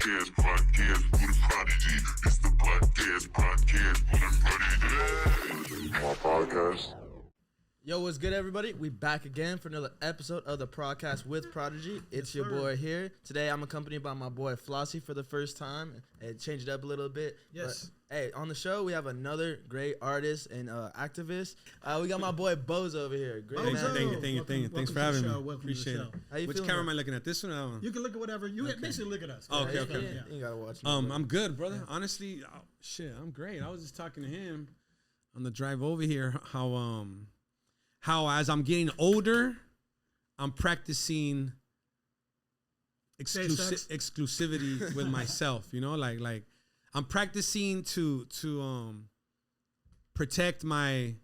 podcast with a Prodigy. It's the podcast with a Prodigy. My podcast. Yo, what's good, everybody? We back again for another episode of the podcast with Prodigy. It's your boy here. Today, I'm accompanied by my boy Flossy for the first time. It changed it up a little bit. Yes. But, hey, on the show, we have another great artist and activist. We got my boy Bozo over here. Great Bozo. man. Thank you. Thanks for having me. Appreciate it. How you Which feeling, camera bro? am I looking at? This one or that one? You can look at whatever. You basically look at us. Oh, okay. Yeah, you gotta watch me. I'm good, brother. Honestly, shit, I'm great. I was just talking to him on the drive over here how as I'm getting older, I'm practicing exclusivity with myself. You know, like I'm practicing to protect my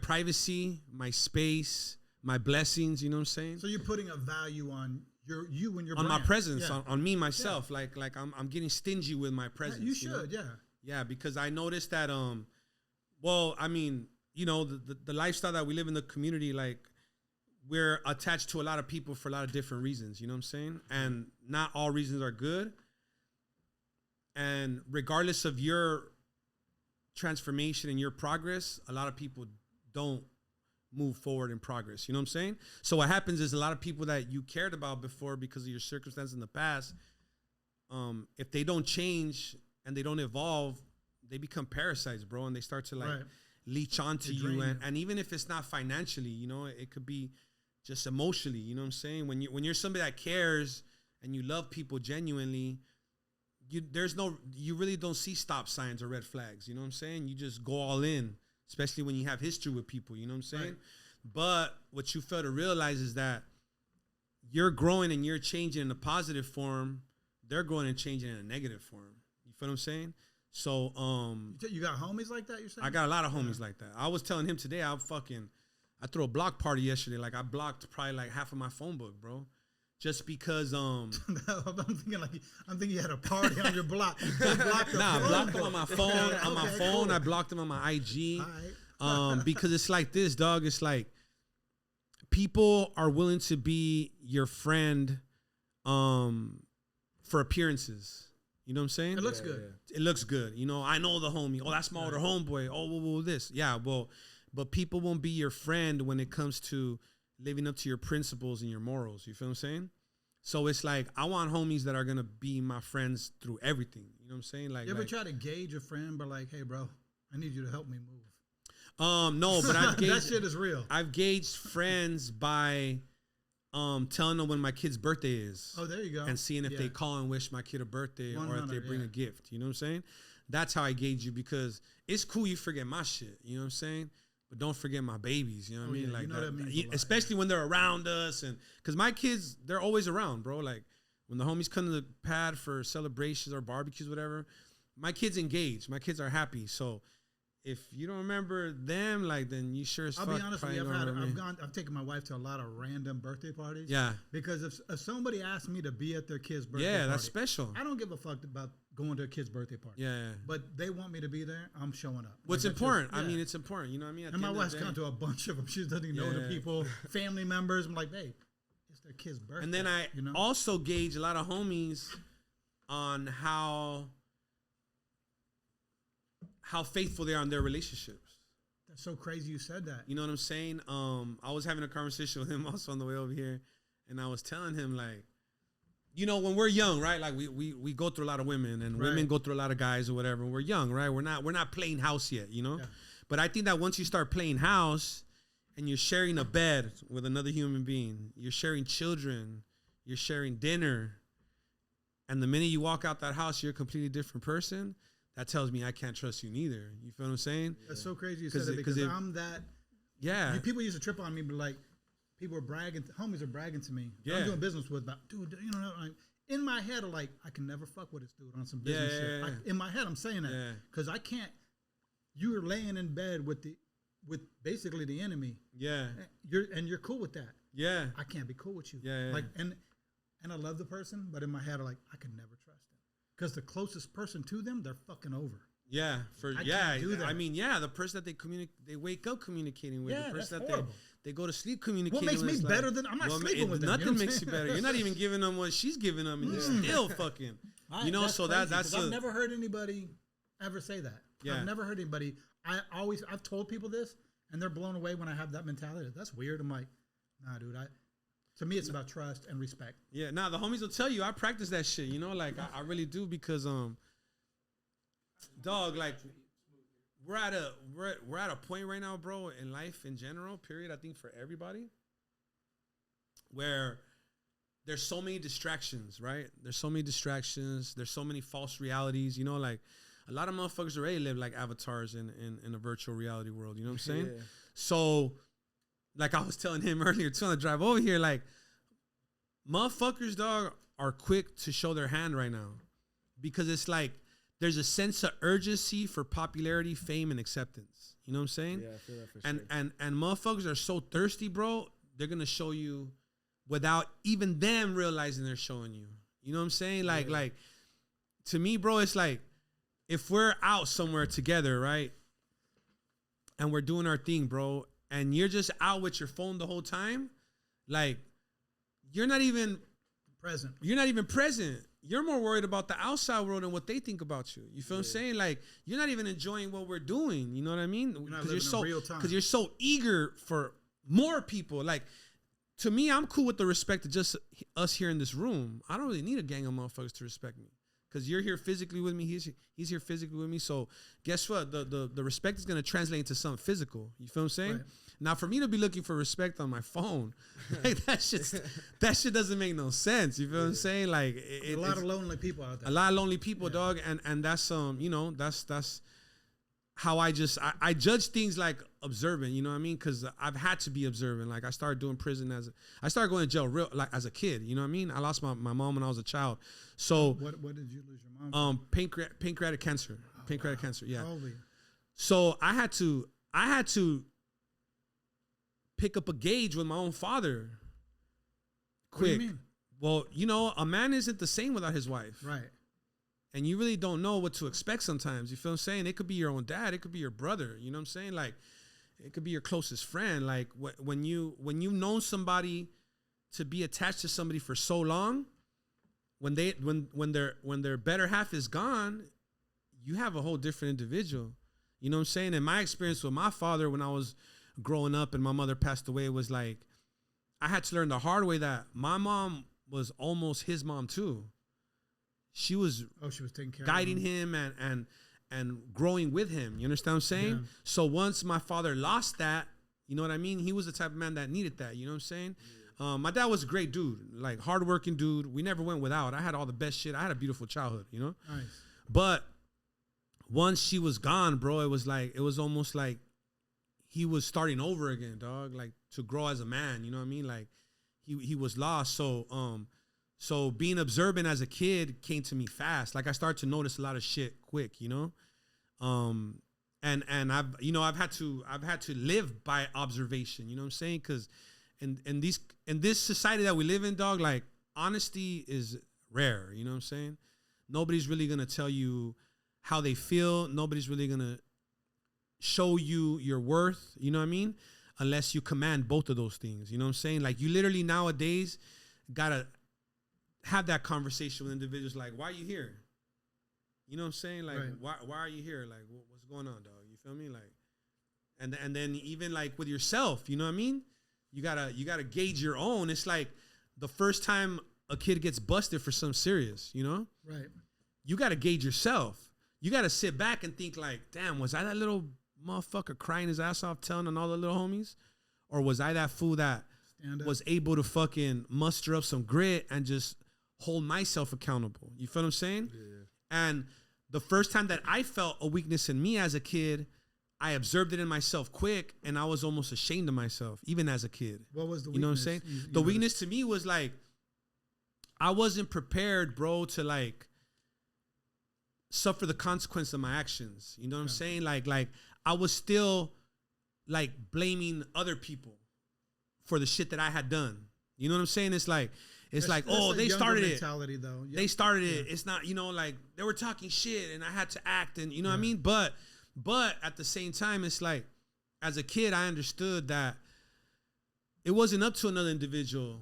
privacy, my space, my blessings. You know what I'm saying? So you're putting a value on you and your on brand. my presence, Yeah. on me myself. Like I'm getting stingy with my presence. You should, know? Yeah, because I noticed that well, I mean, you know, the lifestyle that we live in the community, like we're attached to a lot of people for a lot of different reasons, you know what I'm saying? And not all reasons are good. And regardless of your transformation and your progress, a lot of people don't move forward in progress, you know what I'm saying? So what happens is a lot of people that you cared about before because of your circumstances in the past, if they don't change and they don't evolve, they become parasites, bro, and they start to leech onto you, and even if it's not financially, you know, it could be just emotionally, you know what I'm saying? When you're somebody that cares and you love people genuinely, you really don't see stop signs or red flags, you know what I'm saying? You just go all in, especially when you have history with people, you know what I'm saying? Right. But what you fail to realize is that you're growing and you're changing in a positive form, they're growing and changing in a negative form. You feel what I'm saying? So, you got homies like that, you're saying? I got a lot of homies like that. I was telling him today, I threw a block party yesterday. Like, I blocked probably like half of my phone book, bro. Just because, I'm thinking you had a party on your block. I blocked them on my phone. Cool. I blocked them on my IG. All right. Because it's like this, dog. It's like people are willing to be your friend, for appearances. You know what I'm saying? It looks good. Yeah. It looks good. You know, I know the homie. Oh, that's my older homeboy. Oh, well, this. Yeah, well, but people won't be your friend when it comes to living up to your principles and your morals. You feel what I'm saying? So it's like, I want homies that are going to be my friends through everything. You know what I'm saying? Like, you ever try to gauge a friend, but like, hey, bro, I need you to help me move? No, but I've gauged. That shit is real. I've gauged friends by telling them when my kid's birthday is. Oh, there you go. And seeing if they call and wish my kid a birthday or if they bring a gift. You know what I'm saying? That's how I gauge you, because it's cool you forget my shit. You know what I'm saying? But don't forget my babies. You know what I mean? Yeah, like, you know that means a lot, especially when they're around us, and because my kids, they're always around, bro. Like when the homies come to the pad for celebrations or barbecues, whatever, my kids engage. My kids are happy. So if you don't remember them, like, then you sure as fuck. I'll be honest with you, I've I've taken my wife to a lot of random birthday parties. Yeah. Because if somebody asked me to be at their kid's birthday party, that's special. I don't give a fuck about going to a kid's birthday party. Yeah. But they want me to be there, I'm showing up. What's important? I mean, it's important. You know what I mean? And my wife's gone to a bunch of them. She doesn't even know the people, family members. I'm like, babe, it's their kid's birthday. And then I also gauge a lot of homies on how faithful they are in their relationships. That's so crazy you said that. You know what I'm saying? I was having a conversation with him also on the way over here, and I was telling him, like, you know, when we're young, right? Like we go through a lot of women, and women go through a lot of guys or whatever. We're young, right? We're not playing house yet, you know? Yeah. But I think that once you start playing house and you're sharing a bed with another human being, you're sharing children, you're sharing dinner, and the minute you walk out that house, you're a completely different person. That tells me I can't trust you neither. You feel what I'm saying? That's so crazy you said that, because I'm that. Yeah. People used to trip on me, but like, people are bragging, homies are bragging to me. Yeah. I'm doing business with, but dude, you know, like, in my head, I'm like, I can never fuck with this dude on some business shit. In my head, I'm saying that because I can't. You're laying in bed with basically the enemy. Yeah. You're cool with that. Yeah. I can't be cool with you. Yeah. Like, and I love the person, but in my head, I'm like, I can never trust them. Because the closest person to them, they're fucking over. Yeah, can't do that. I mean, the person that they wake up communicating with, the person that's that they go to sleep communicating with. What makes me better than I'm not sleeping with them? Nothing makes you better. You're not even giving them what she's giving them, and you're still fucking. You know, so crazy, that's I've never heard anybody ever say that. Yeah. I've never heard anybody. I've told people this, and they're blown away when I have that mentality. That's weird. I'm like, nah, dude. To me, it's about trust and respect. Yeah, the homies will tell you I practice that shit. You know, like I really do because dog, like we're at a point right now, bro, in life in general, period. I think for everybody, where there's so many distractions, right? There's so many distractions. There's so many false realities. You know, like a lot of motherfuckers already live like avatars in a virtual reality world. You know what I'm saying? Yeah. So, like I was telling him earlier too on the drive over here, like motherfuckers, dog, are quick to show their hand right now because it's like there's a sense of urgency for popularity, fame, and acceptance. You know what I'm saying? Yeah, I feel that for sure. And motherfuckers are so thirsty, bro. They're gonna show you without even them realizing they're showing you. You know what I'm saying? Like to me, bro, it's like if we're out somewhere together, right? And we're doing our thing, bro, and you're just out with your phone the whole time, like you're not even present. You're not even present. You're more worried about the outside world and what they think about you. You feel what I'm saying? Like you're not even enjoying what we're doing. You know what I mean? Because you're so eager for more people. Like to me, I'm cool with the respect of just us here in this room. I don't really need a gang of motherfuckers to respect me. Because you're here physically with me, he's here physically with me. So guess what? The respect is gonna translate into something physical. You feel what I'm saying? Right. Now for me to be looking for respect on my phone, like that shit doesn't make no sense. You feel what I'm saying? Like a lot of lonely people out there. A lot of lonely people, dog, and that's you know, that's how I judge things like observant, you know what I mean? Because I've had to be observant. Like I started doing prison I started going to jail as a kid, you know what I mean? I lost my mom when I was a child. So what did you lose your mom from? Pancreatic cancer. Cancer, yeah. Holy. So I had to pick up a gauge with my own father. Quick. What do you mean? Well, you know, a man isn't the same without his wife. Right. And you really don't know what to expect sometimes. You feel what I'm saying? It could be your own dad. It could be your brother. You know what I'm saying? Like, it could be your closest friend. Like, when you've known somebody to be attached to somebody for so long, when their better half is gone, you have a whole different individual. You know what I'm saying? And my experience with my father when I was growing up and my mother passed away was like, I had to learn the hard way that my mom was almost his mom too. She was taking care guiding of him and growing with him. You understand what I'm saying? Yeah. So once my father lost that, you know what I mean? He was the type of man that needed that. You know what I'm saying? Yeah. My dad was a great dude, like hardworking dude. We never went without. I had all the best shit. I had a beautiful childhood, you know? Nice. But once she was gone, bro, it was almost like he was starting over again, dog. Like to grow as a man, you know what I mean? Like he was lost. So being observant as a kid came to me fast. Like I started to notice a lot of shit quick, you know? And I've had to live by observation, you know what I'm saying? Cause in this society that we live in, dog, like honesty is rare, you know what I'm saying? Nobody's really gonna tell you how they feel. Nobody's really gonna show you your worth, you know what I mean? Unless you command both of those things, you know what I'm saying? Like you literally nowadays gotta have that conversation with individuals like, why are you here? You know what I'm saying? Like, right. why are you here? Like, what's going on, dog? You feel me? Like, and then even like with yourself, you know what I mean? You gotta gauge your own. It's like the first time a kid gets busted for something serious, you know? Right. You gotta gauge yourself. You gotta sit back and think like, damn, was I that little motherfucker crying his ass off telling on all the little homies? Or was I that fool that was able to fucking muster up some grit and just hold myself accountable? You feel what I'm saying? Yeah. And the first time that I felt a weakness in me as a kid, I observed it in myself quick, and I was almost ashamed of myself, even as a kid. What was the weakness? You know what I'm saying? The weakness to me was like, I wasn't prepared, bro, to like suffer the consequence of my actions. You know what I'm saying? Like I was still like blaming other people for the shit that I had done. You know what I'm saying? It's like, oh, they started it. Though. Yep. They started it. It's not, you know, like they were talking shit and I had to act and you know what I mean? But at the same time, it's like, as a kid, I understood that it wasn't up to another individual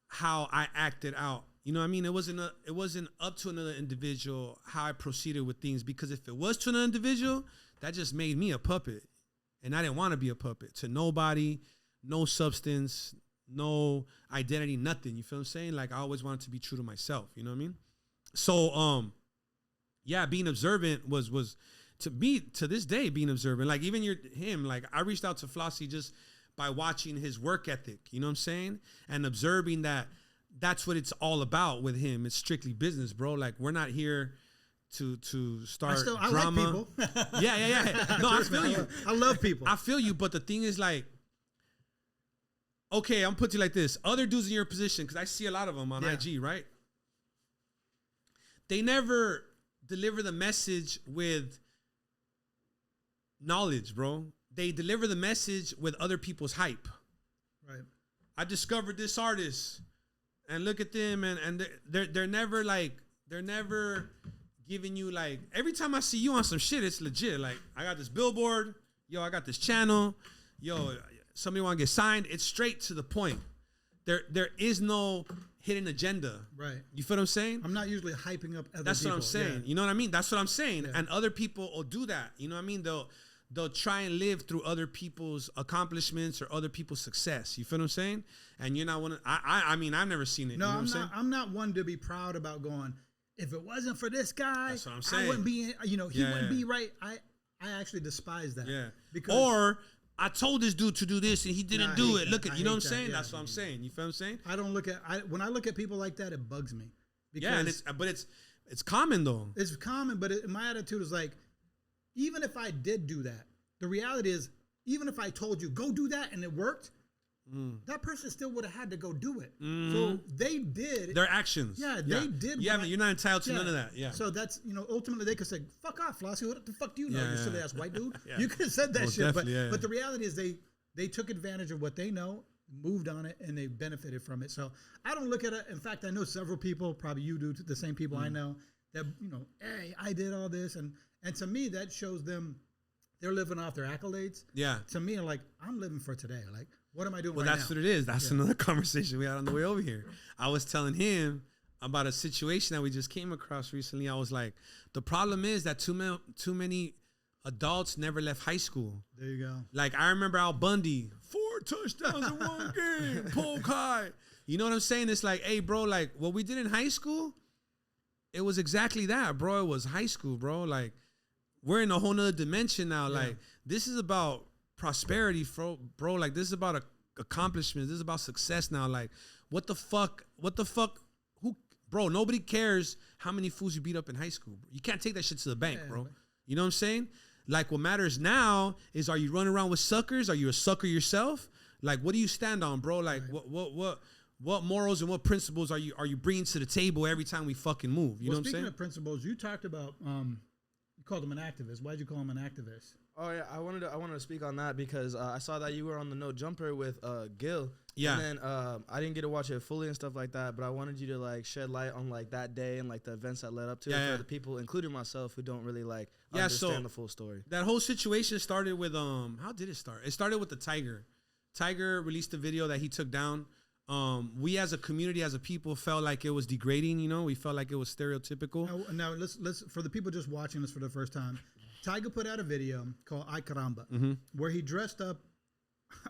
how I acted out, You know what I mean? It wasn't up to another individual how I proceeded with things, because if it was to another individual, that just made me a puppet. And I didn't want to be a puppet to nobody, no substance, no identity, nothing. You feel what I'm saying? Like, I always wanted to be true to myself. You know what I mean? So, yeah, being observant was to me, to this day, being observant. Like, even him, like, I reached out to Flossy just by watching his work ethic. You know what I'm saying? And observing that that's what it's all about with him. It's strictly business, bro. Like, we're not here to start I drama. like people. Yeah. No, I feel you. I love people. I feel you, but the thing is, like, okay, I'm putting it like this. Other dudes in your position, because I see a lot of them on IG, right? They never deliver the message with knowledge, bro. They deliver the message with other people's hype. Right. I discovered this artist, and look at them, and they're never giving you, like, every time I see you on some shit, it's legit. Like, I got this billboard, yo, I got this channel, yo, somebody want to get signed. It's straight to the point. There is no hidden agenda. Right. You feel what I'm saying? I'm not usually hyping up other That's people. what I'm saying. Yeah. You know what I mean? That's what I'm saying. Yeah. And other people will do that. You know what I mean? They'll try and live through other people's accomplishments or other people's success. You feel what I'm saying? And you're not one. I mean, I've never seen it. No, you know what I'm saying? I'm not one to be proud about going, if it wasn't for this guy, That's what I'm saying. I wouldn't be, he wouldn't be right. I actually despise that. Yeah. Because Or I told this dude to do this and he didn't do it. that. Look at, I you know what I'm hate that. saying? Yeah. That's what I'm saying. You feel what I'm saying? I don't look at, when I look at people like that, it bugs me. Because Yeah, and it's common though. it's common, but my attitude is like, even if I did do that, the reality is, even if I told you, go do that, and it worked, that person still would have had to go do it. So they did. Their actions. Yeah, they did. Yeah, you're not entitled to none of that. Yeah. So that's, ultimately they could say, fuck off, Flossy. What the fuck do you know, Yeah, you yeah. silly ass white dude? Yeah. You could have said that Most shit. But definitely, yeah. the reality is they took advantage of what they know, moved on it, and they benefited from it. So I don't look at it. In fact, I know several people, probably you do, the same people I know, that, hey, I did all this. And to me, that shows them they're living off their accolades. Yeah. To me, like, I'm living for today. Like, what am I doing Well, right that's now? what it is. That's another conversation we had on the way over here. I was telling him about a situation that we just came across recently. I was like, the problem is that too many adults never left high school. There you go. Like, I remember Al Bundy, 4 touchdowns in one game, poke high. You know what I'm saying? It's like, hey, bro, like, what we did in high school, it was exactly that, bro. It was high school, bro. Like, we're in a whole nother dimension now. Yeah. Like, this is about prosperity, bro. Like, this is about accomplishments. This is about success now. Like, what the fuck? Bro, nobody cares how many fools you beat up in high school. You can't take that shit to the bank, Yeah, bro. but- You know what I'm saying? Like, what matters now is, are you running around with suckers? Are you a sucker yourself? Like, what do you stand on, bro? Like, right. What morals and what principles are you bringing to the table every time we fucking move? You know what I'm Speaking saying? of principles, you talked about, you called him an activist. Why'd you call him an activist? Oh yeah, I wanted to speak on that because I saw that you were on the No Jumper with Gil. Yeah. And then I didn't get to watch it fully and stuff like that, but I wanted you to like shed light on like that day and like the events that led up to it for the people, including myself, who don't really like understand the full story. That whole situation started with how did it start? It started with the Tiger. Tiger released a video that he took down. We as a community, as a people, felt like it was degrading. We felt like it was stereotypical. Now let's for the people just watching this for the first time. Tiger put out a video called Ay Caramba, where he dressed up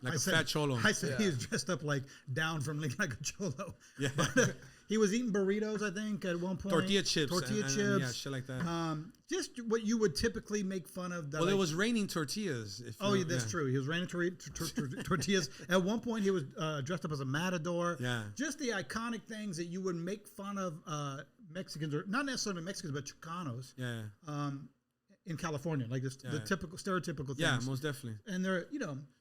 like a fat cholo. I said he was dressed up like down from like a cholo. Yeah. But, he was eating burritos, I think, at one point. Tortilla chips. Chips. Yeah, shit like that. Just what you would typically make fun of. Well, it was raining tortillas. Yeah, that's true. He was raining tortillas. At one point, he was dressed up as a matador. Yeah. Just the iconic things that you would make fun of Mexicans, or not necessarily Mexicans, but Chicanos. Yeah. In California, like this, the typical, stereotypical things. Yeah, most definitely. And they're,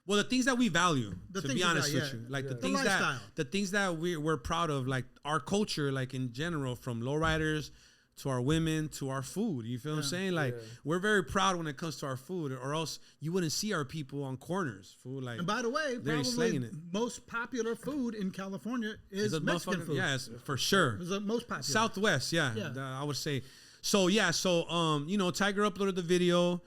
well, the things that we value, to be honest with you, like The things that we're proud of, like our culture, like in general, from lowriders to our women to our food. You feel what I'm saying? Like we're very proud when it comes to our food, or else you wouldn't see our people on corners. Food, like. And by the way, they're probably slaying it. most popular food in California is Mexican food. Yes, for sure. It's the most popular. Southwest, yeah. I would say. So Tiger uploaded the video,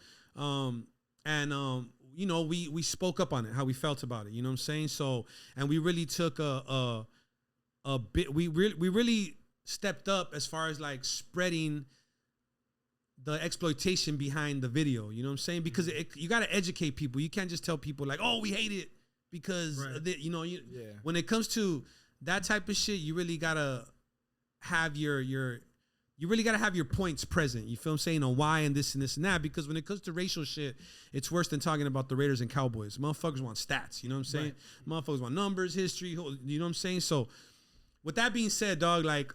we spoke up on it, how we felt about it. You know what I'm saying? So, and we really took a bit. We really stepped up as far as like spreading the exploitation behind the video. You know what I'm saying? Because you got to educate people. You can't just tell people like, oh, we hate it because when it comes to that type of shit, you really gotta have your points present. You feel what I'm saying? On why and this and this and that. Because when it comes to racial shit, it's worse than talking about the Raiders and Cowboys. Motherfuckers want stats. You know what I'm saying? Right. Motherfuckers want numbers, history. You know what I'm saying? So with that being said, dog, like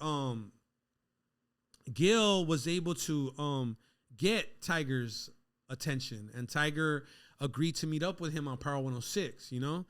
Gil was able to get Tiger's attention, and Tiger agreed to meet up with him on Power 106. You know,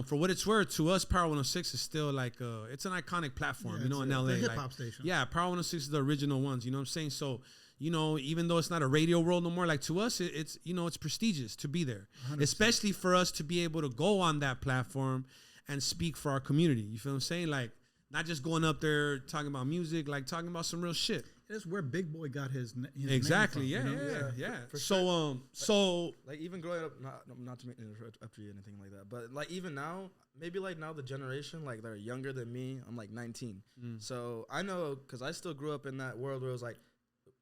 for what it's worth, to us, Power 106 is still like it's an iconic platform. You know, in LA, hip hop station. Yeah, Power 106 is the original ones. You know what I'm saying? So, you know, even though it's not a radio world no more, like to us, it's you know, it's prestigious to be there, 100%. Especially for us to be able to go on that platform and speak for our community. You feel what I'm saying? Like, not just going up there talking about music, like talking about some real shit. That's where Big Boy got his exactly. Name from, Yeah. So sure. like even growing up, not to interrupt after you or anything like that, but like even now, maybe like now the generation like they're younger than me. I'm like 19, so I know because I still grew up in that world where it was like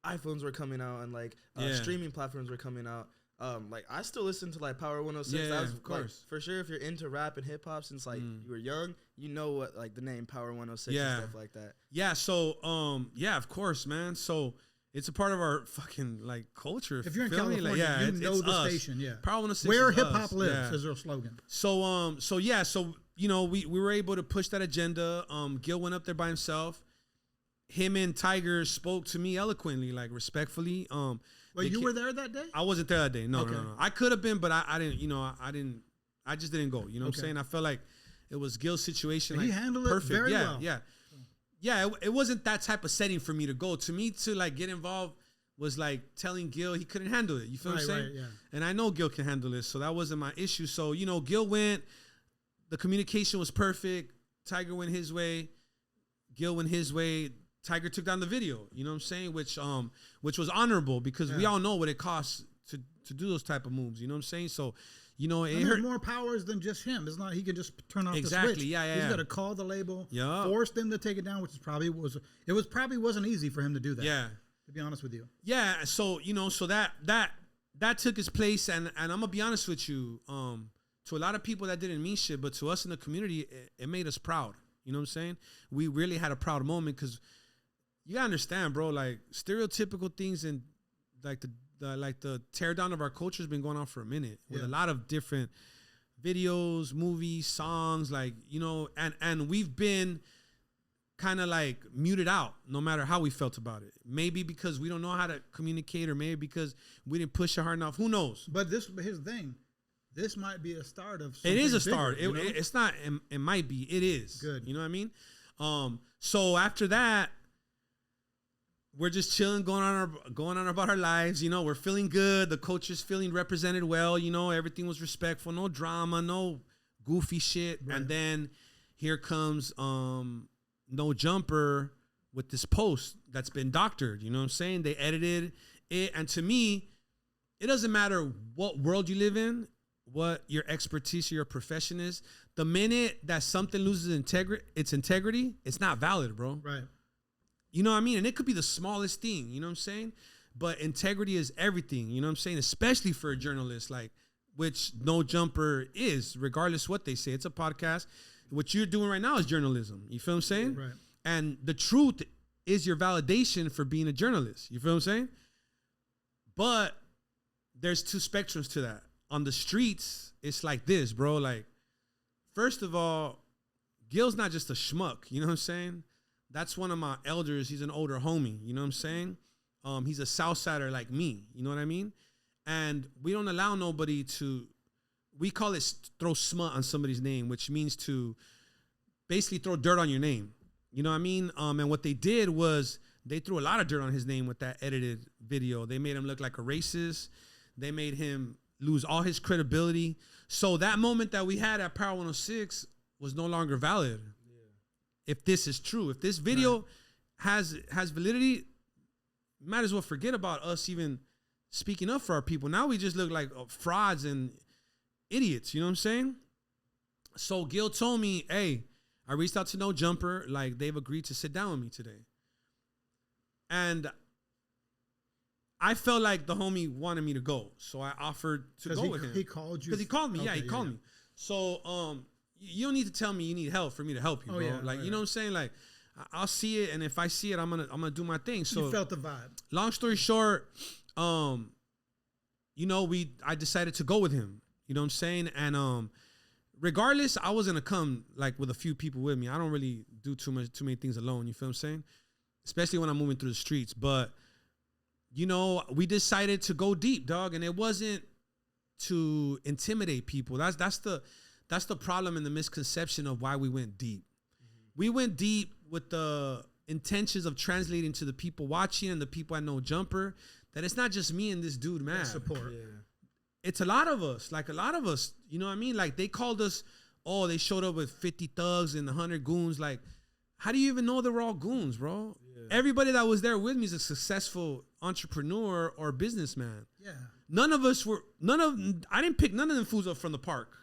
iPhones were coming out and like streaming platforms were coming out. Like I still listen to like Power 106. Yeah, that was, of course. Like, for sure, if you're into rap and hip hop since like you were young, you know what like the name Power 106 and stuff like that. Yeah. So yeah, of course, man. So it's a part of our fucking like culture. If you're in California, you know the us. Station. Yeah. Power 106. Where hip hop lives is their slogan. So so you know we were able to push that agenda. Gil went up there by himself. Him and Tiger spoke to me eloquently, like respectfully. Well, you were there that day? I wasn't there that day. No. I could have been, but I didn't. You know, I just didn't go. You know what I'm saying? I felt like it was Gil's situation. He handled it very well. Yeah. It wasn't that type of setting for me to go. To me, to like get involved was like telling Gil he couldn't handle it. You feel what I'm saying? Right, yeah. And I know Gil can handle this, so that wasn't my issue. So you know, Gil went. The communication was perfect. Tiger went his way. Gil went his way. Tiger took down the video, you know what I'm saying? Which was honorable because we all know what it costs to do those type of moves, you know what I'm saying? So, you know, it hurt more powers than just him. It's not he can just turn off the switch. Yeah. He's got to call the label, force them to take it down, which is probably wasn't easy for him to do that. Yeah. To be honest with you. Yeah, so you know, so that took its place, and I'm gonna be honest with you, to a lot of people that didn't mean shit, but to us in the community, it made us proud. You know what I'm saying? We really had a proud moment because you gotta understand, bro. Like stereotypical things and like the tear down of our culture has been going on for a minute with a lot of different videos, movies, songs, like you know, and we've been kind of like muted out no matter how we felt about it. Maybe because we don't know how to communicate, or maybe because we didn't push it hard enough. Who knows? But here's the thing. This might be a start of something. It is a start. Bigger, It's not. It might be. It is. Good. You know what I mean? So after that, we're just chilling, going on about our lives. You know, we're feeling good. The culture's feeling represented well. You know, everything was respectful. No drama. No goofy shit. Right. And then here comes No Jumper with this post that's been doctored. You know what I'm saying? They edited it, and to me, it doesn't matter what world you live in, what your expertise or your profession is. The minute that something loses its integrity, it's not valid, bro. Right. You know what I mean? And it could be the smallest thing, you know what I'm saying? But integrity is everything, you know what I'm saying? Especially for a journalist, like, which No Jumper is, regardless what they say. It's a podcast. What you're doing right now is journalism. You feel what I'm saying? Right. And the truth is your validation for being a journalist. You feel what I'm saying? But there's two spectrums to that. On the streets, it's like this, bro. Like, first of all, Gil's not just a schmuck. You know what I'm saying? That's one of my elders. He's an older homie. You know what I'm saying? He's a Southsider like me. You know what I mean? And we don't allow nobody to, we call it throw smut on somebody's name, which means to basically throw dirt on your name. You know what I mean? And what they did was they threw a lot of dirt on his name with that edited video. They made him look like a racist. They made him lose all his credibility. So that moment that we had at Power 106 was no longer valid. Yeah. If this is true, if this video has validity, might as well forget about us even speaking up for our people. Now we just look like frauds and idiots. You know what I'm saying? So Gil told me, hey, I reached out to No Jumper. Like, they've agreed to sit down with me today. And I felt like the homie wanted me to go. So I offered to go with him. He called you? Because he called me. Okay, Yeah, he called me. So you don't need to tell me you need help for me to help you, bro. Yeah, like, you know what I'm saying? Like, I'll see it, and if I see it, I'm gonna do my thing. So you felt the vibe. Long story short, you know, I decided to go with him. You know what I'm saying? And regardless, I was gonna come like with a few people with me. I don't really do too many things alone. You feel what I'm saying? Especially when I'm moving through the streets. But you know, we decided to go deep, dog, and it wasn't to intimidate people. That's the problem and the misconception of why we went deep. We went deep with the intentions of translating to the people watching and the people at No Jumper that it's not just me and this dude, man. Support. Yeah. It's a lot of us. Like, a lot of us, you know what I mean? Like, they called us, oh, they showed up with 50 thugs and 100 goons. Like, how do you even know they were all goons, bro? Yeah. Everybody that was there with me is a successful entrepreneur or businessman. Yeah. I didn't pick none of them fools up from the park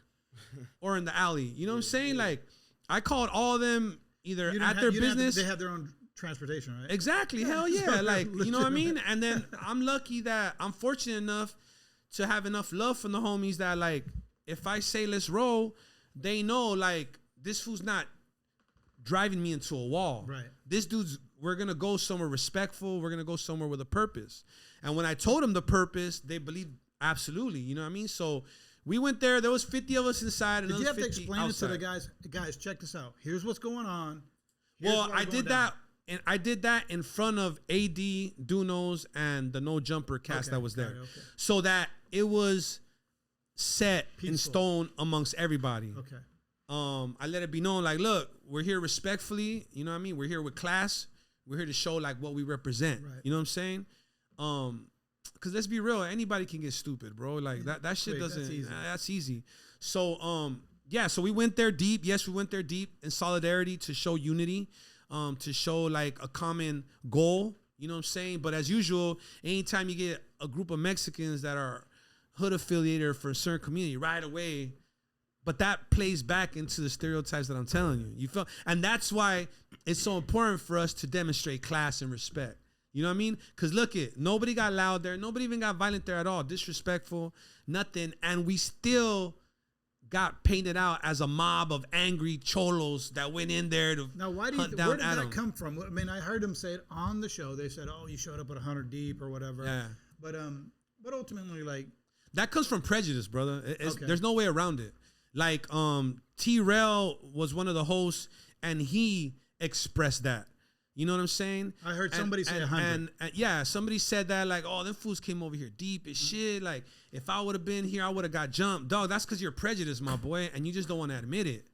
or in the alley. You know what I'm saying? Like, I called all of them either at their business. They have their own transportation, right? Exactly. Yeah. Hell yeah. Like, you know what I mean? And then I'm lucky that I'm fortunate enough to have enough love from the homies that, like, if I say let's roll, they know, like, this fool's not driving me into a wall. Right. This dude's, we're going to go somewhere respectful. We're going to go somewhere with a purpose. And when I told them the purpose, they believed absolutely. You know what I mean? So we went there. There was 50 of us inside. And did you have to explain outside. it to the guys? Guys, check this out. Here's what's going on. Well, I did that. And I did that in front of AD, Dunos, and the No Jumper cast that was there. Okay. So that it was set in stone amongst everybody. Okay. I let it be known, like, look, we're here respectfully. You know what I mean? We're here with class. We're here to show, like, what we represent. Right. You know what I'm saying? Because let's be real, anybody can get stupid, bro. Like, that shit doesn't. That's easy. So, yeah, so we went there deep. Yes, we went there deep in solidarity to show unity. To show, like, a common goal, you know what I'm saying? But as usual, anytime you get a group of Mexicans that are hood affiliated for a certain community, right away, but that plays back into the stereotypes that I'm telling you. You feel, and that's why it's so important for us to demonstrate class and respect. You know what I mean? Because look it, nobody got loud there. Nobody even got violent there at all. Disrespectful, nothing. And we still got painted out as a mob of angry cholos that went in there to hunt down Adam. Where did that come from? I mean, I heard them say it on the show. They said, "Oh, you showed up at 100 deep or whatever." Yeah. But ultimately, like, that comes from prejudice, brother. Okay. There's no way around it. Like, T-Rail was one of the hosts, and he expressed that. You know what I'm saying? I heard somebody say 100. And yeah, somebody said that, like, oh, them fools came over here deep as shit. Like, if I would have been here, I would have got jumped. Dog, that's because you're prejudiced, my boy, and you just don't want to admit it.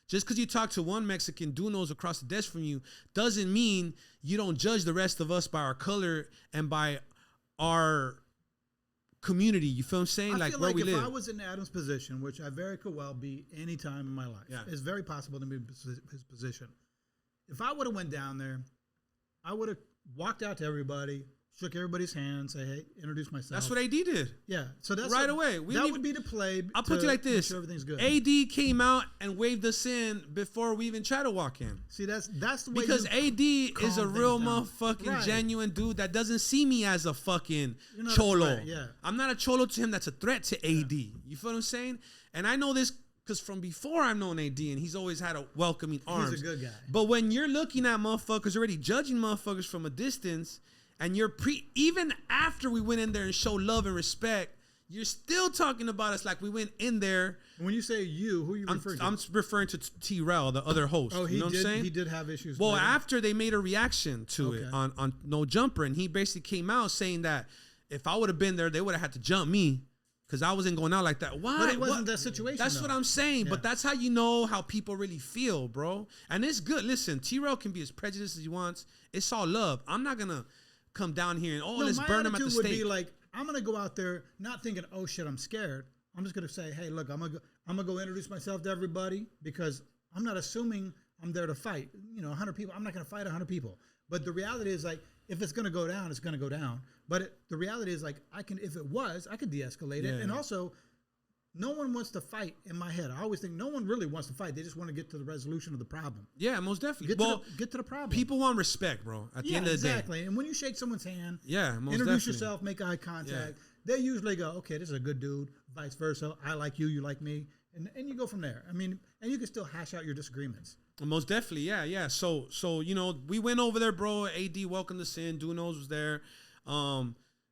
Just because you talk to one Mexican dunos across the desk from you doesn't mean you don't judge the rest of us by our color and by our community. You feel what I'm saying? I like, feel where like we if live. I was in Adam's position, which I very could well be any time in my life, it's very possible to be in his position. If I would have went down there, I would have walked out to everybody, shook everybody's hand, say, hey, introduce myself. That's what AD did. Yeah. So that's right away. That would be the play. I'll put you like this. Sure everything's good. AD came out and waved us in before we even try to walk in. See, that's the way. Because AD is a real motherfucking genuine dude that doesn't see me as a fucking cholo. Yeah. I'm not a cholo to him. That's a threat to AD. You feel what I'm saying? And I know this because from before I've known AD, and he's always had a welcoming arms. He's a good guy. But when you're looking at motherfuckers already judging motherfuckers from a distance, and you're even after we went in there and showed love and respect, you're still talking about us like we went in there. When you say you, who are you referring to? I'm referring to T-Rail, the other host. Oh, you know what I'm saying? He did have issues. Well, after they made a reaction to it on No Jumper, and he basically came out saying that if I would have been there, they would have had to jump me. Because I wasn't going out like that. Why? But it wasn't that situation. That's what I'm saying. Yeah. But that's how you know how people really feel, bro. And it's good. Listen, T-Rail can be as prejudiced as he wants. It's all love. I'm not going to come down here and, let's burn him at the stake. My attitude would be like, I'm going to go out there not thinking, oh, shit, I'm scared. I'm just going to say, hey, look, I'm going to go introduce myself to everybody because I'm not assuming I'm there to fight. 100 people. I'm not going to fight 100 people. But the reality is, like, if it's going to go down, it's going to go down. But the reality is, like, if it was, I could de-escalate it. And also, no one wants to fight in my head. I always think no one really wants to fight. They just want to get to the resolution of the problem. Yeah, most definitely. Get to the problem. People want respect, bro. At the end of the day. Exactly. And when you shake someone's hand, most introduce definitely. yourself, make eye contact, they usually go, okay, this is a good dude, vice versa. I like you, you like me. And you go from there. I mean, and you can still hash out your disagreements. Most definitely, yeah. So you know, we went over there, bro. AD welcomed us in. Dunos was there.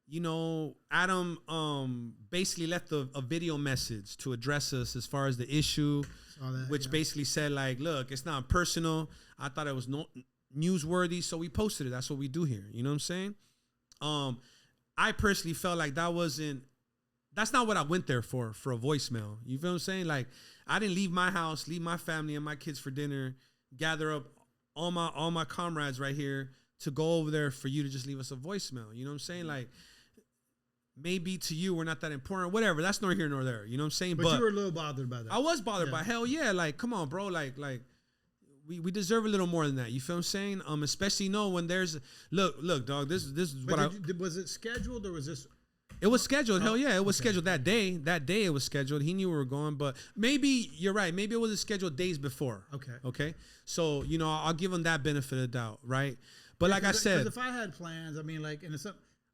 You know, Adam basically left a video message to address us as far as the issue, which basically said like, look, it's not personal. I thought it was newsworthy, so we posted it. That's what we do here. You know what I'm saying? I personally felt like that's not what I went there for a voicemail. You feel what I'm saying? Like, I didn't leave my house, leave my family and my kids for dinner, gather up all my comrades right here to go over there for you to just leave us a voicemail. You know what I'm saying? Like, maybe to you we're not that important, whatever. That's nor here nor there. You know what I'm saying? But you were a little bothered by that. I was bothered by, hell yeah. Like, come on, bro. Like we deserve a little more than that. You feel what I'm saying? Especially when there's look, dog. This is what was it scheduled or was this? It was scheduled. Hell yeah, it was scheduled that day. That day it was scheduled. He knew we were going, but maybe you're right. Maybe it was scheduled days before. Okay. So you know, I'll give him that benefit of the doubt, right? But like I said, if I had plans, I mean, like, and it's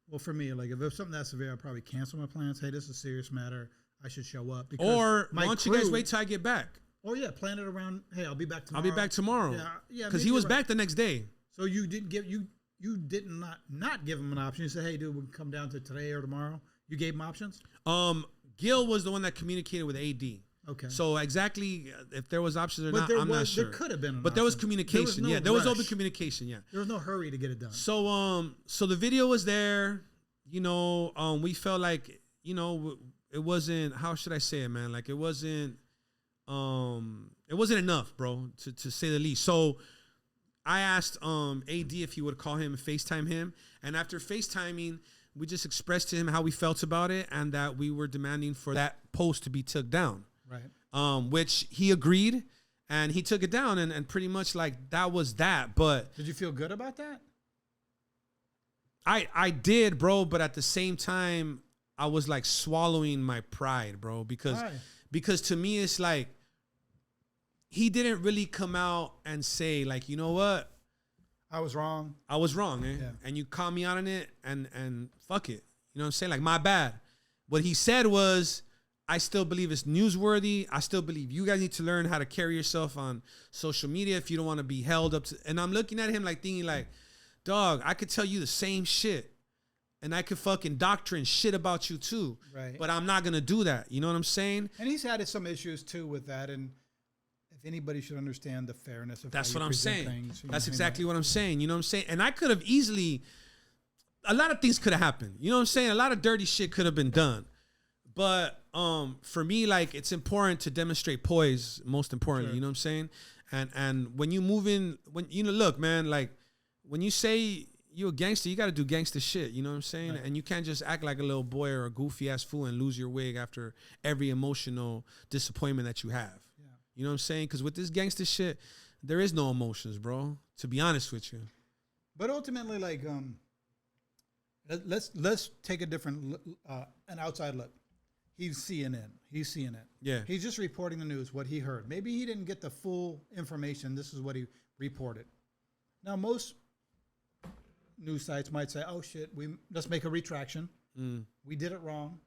well for me, like if it was something that severe, I'd probably cancel my plans. Hey, this is a serious matter. I should show up. Or why don't you guys wait till I get back? Oh yeah, plan it around. Hey, I'll be back tomorrow. I'll be back tomorrow. Yeah. Because he was back the next day. So you didn't give you did not give him an option. You said, hey, dude, we can come down to today or tomorrow. You gave him options. Gil was the one that communicated with AD. Okay. So exactly if there was options or not, I'm not sure. There could have been. But there was communication. There was open communication. Yeah. There was no hurry to get it done. So the video was there. You know, we felt like, you know, it wasn't. How should I say it, man? Like it wasn't enough, bro, to say the least. So I asked AD if he would call him and FaceTime him, and after FaceTiming, we just expressed to him how we felt about it and that we were demanding for that post to be took down. Right. Which he agreed, and he took it down, and pretty much like that was that. But did you feel good about that? I did, bro, but at the same time, I was like swallowing my pride, bro, because to me it's like he didn't really come out and say like, you know what? I was wrong. I was wrong, eh? Yeah. And you called me out on it, and fuck it. You know what I'm saying? Like, my bad. What he said was, I still believe it's newsworthy. I still believe you guys need to learn how to carry yourself on social media if you don't want to be held up to. And I'm looking at him like thinking like, dog, I could tell you the same shit. And I could fucking doctrine shit about you too. Right. But I'm not going to do that. You know what I'm saying? And he's had some issues too with that. And if anybody should understand the fairness of that's how what you I'm saying. Things, that's exactly what I'm saying. You know what I'm saying? And I could have easily, a lot of things could have happened. You know what I'm saying? A lot of dirty shit could have been done. But for me, like, it's important to demonstrate poise, most importantly. Sure. You know what I'm saying? And when you move in, when you know, look, man, like when you say you a gangster, you got to do gangster shit. You know what I'm saying? Right. And you can't just act like a little boy or a goofy ass fool and lose your wig after every emotional disappointment that you have. Yeah. You know what I'm saying? Because with this gangster shit, there is no emotions, bro. To be honest with you. But ultimately, like, let's take a different, an outside look. He's CNN. Yeah. He's just reporting the news, what he heard. Maybe he didn't get the full information. This is what he reported. Now, most news sites might say, oh, shit, let's make a retraction. We did it wrong.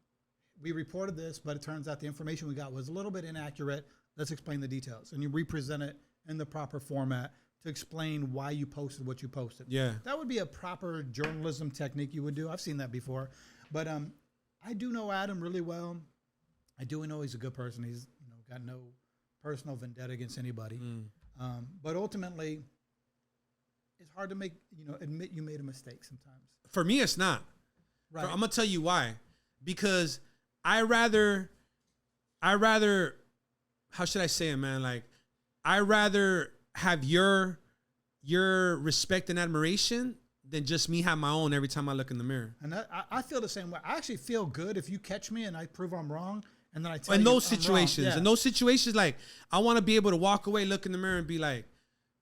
We reported this, but it turns out the information we got was a little bit inaccurate. Let's explain the details. And you represent it in the proper format to explain why you posted what you posted. Yeah. That would be a proper journalism technique you would do. I've seen that before. But I do know Adam really well. I do know he's a good person. He's got no personal vendetta against anybody. But ultimately, it's hard to admit you made a mistake sometimes. For me, it's not. Right. I'm gonna tell you why. Because I rather, how should I say it, man? Like, I rather have your respect and admiration than just me have my own every time I look in the mirror. And I feel the same way. I actually feel good if you catch me and I prove I'm wrong, and then I tell you in those situations, like, I want to be able to walk away, look in the mirror, and be like,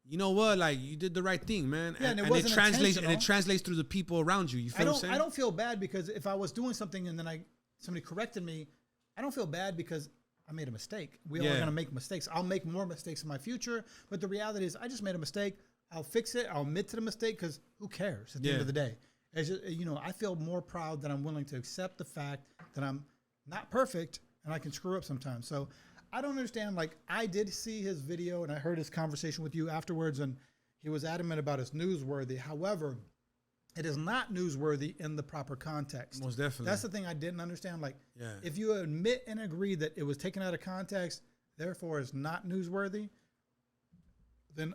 you know what, like, you did the right thing, man. Yeah, and it translates through the people around you. You feel what I'm saying? I don't feel bad because if I was doing something and then somebody corrected me, I don't feel bad because I made a mistake. We all are going to make mistakes. I'll make more mistakes in my future. But the reality is I just made a mistake. I'll fix it. I'll admit to the mistake because who cares at the end of the day? It's just, you know, I feel more proud that I'm willing to accept the fact that I'm not perfect and I can screw up sometimes. So I don't understand. Like, I did see his video and I heard his conversation with you afterwards, and he was adamant about it's newsworthy. However, it is not newsworthy in the proper context. Most definitely. That's the thing I didn't understand. Like, if you admit and agree that it was taken out of context, therefore it's not newsworthy, then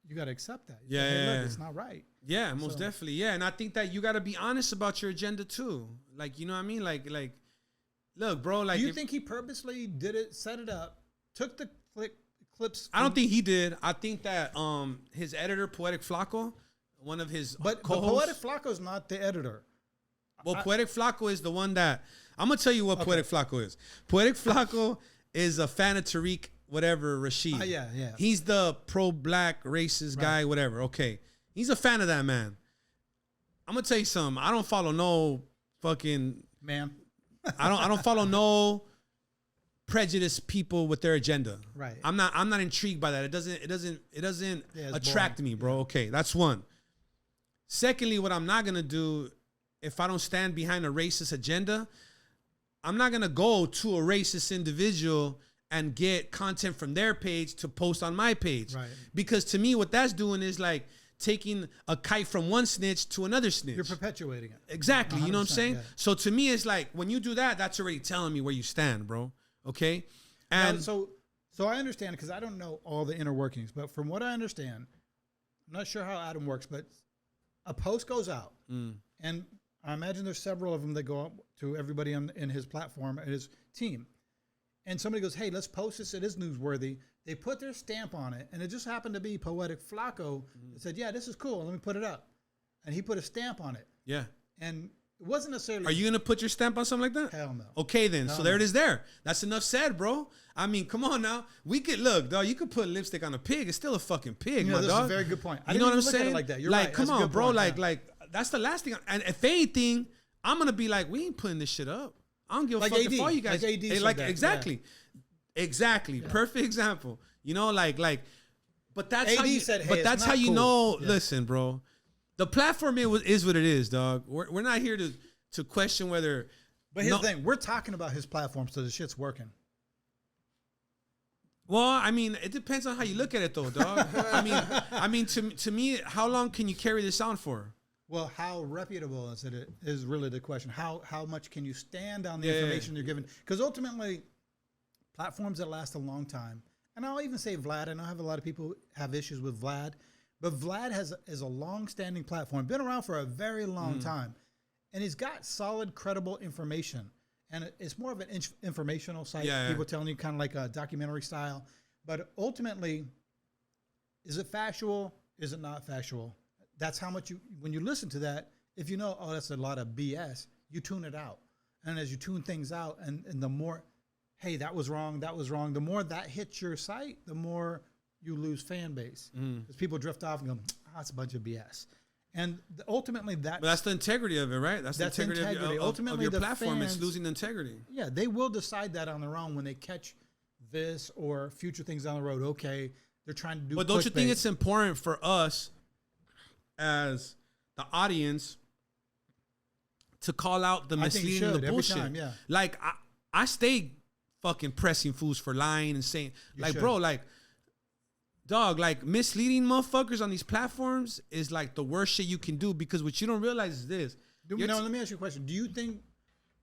you got to accept that. You say, hey, look, it's not right. Yeah, most definitely. Yeah, and I think that you got to be honest about your agenda too. Like, you know what I mean? Like, look, bro. Like, do you think he purposely did it, set it up, took the clips? I don't think he did. I think that his editor, Poetic Flacco, one of his but co-hosts, Poetic Flacco's not the editor. Well, Poetic Flacco is the one that I'm gonna tell you what Poetic Flacco is. Poetic Flacco is a fan of Tariq, whatever, Rashid. Yeah. He's the pro-black racist guy, whatever. Okay, he's a fan of that man. I'm gonna tell you something. I don't follow no fucking man. I don't follow no prejudiced people with their agenda. Right. I'm not intrigued by that. It doesn't attract me, bro. Okay, that's one. Secondly, what I'm not gonna do if I don't stand behind a racist agenda, I'm not gonna go to a racist individual and get content from their page to post on my page. Right. Because to me, what that's doing is like taking a kite from one snitch to another snitch. You're perpetuating it. Exactly. You know what I'm saying? Yeah. So to me, it's like when you do that, that's already telling me where you stand, bro. Okay. And now, so I understand because I don't know all the inner workings, but from what I understand, I'm not sure how Adam works, but a post goes out, and I imagine there's several of them that go up to everybody in his platform and his team. And somebody goes, hey, let's post this. It is newsworthy. They put their stamp on it. And it just happened to be Poetic Flacco that said, yeah, this is cool. Let me put it up. And he put a stamp on it. yeah. And it wasn't necessarily. Are you going to put your stamp on something like that? Hell no. Okay, then. Hell So there no. it is there. That's enough said, bro. I mean, come on now. We could, look, dog, you could put lipstick on a pig. It's still a fucking pig, You know, my this dog. is a very good point. I You know what didn't I'm even look at it saying? like that. You're like, right. come That's a on, good bro. point, Like, that's the last thing. And if anything, I'm going to be like, we ain't putting this shit up. I don't give a Like fuck AD. if all you guys. Like AD said like that, exactly. Exactly. Yeah. Perfect example. You know, like, but that's AD how you said, hey, but it's that's not how you cool. know, Yeah. listen, bro. The platform is what it is, dog. We're not here to question whether. But here's the thing. We're talking about his platform, so the shit's working. Well, I mean, it depends on how you look at it, though, dog. I mean, to me, how long can you carry this on for? Well, how reputable is it? Is really the question. How much can you stand on the information you're given? Because ultimately, platforms that last a long time, and I'll even say Vlad. I know I have a lot of people have issues with Vlad, but Vlad is a long-standing platform, been around for a very long time, and he's got solid, credible information. And it's more of an informational site. Yeah, People telling you kind of like a documentary style. But ultimately, is it factual? Is it not factual? That's how much when you listen to that, if you know, oh, that's a lot of BS, you tune it out. And as you tune things out, and the more, hey, that was wrong, the more that hits your site, the more you lose fan base. Because people drift off and go, that's a bunch of BS. And ultimately, But that's the integrity of it, right? That's the integrity. Ultimately, of your platform. It's losing the integrity. Yeah, they will decide that on their own when they catch this or future things down the road. Okay, they're trying to do. But don't you think it's important for us as the audience to call out the misleading, the bullshit? Every time, yeah. Like I stay fucking pressing fools for lying and saying, bro, like. Dog, like misleading motherfuckers on these platforms is like the worst shit you can do, because what you don't realize is this. Let me ask you a question. Do you think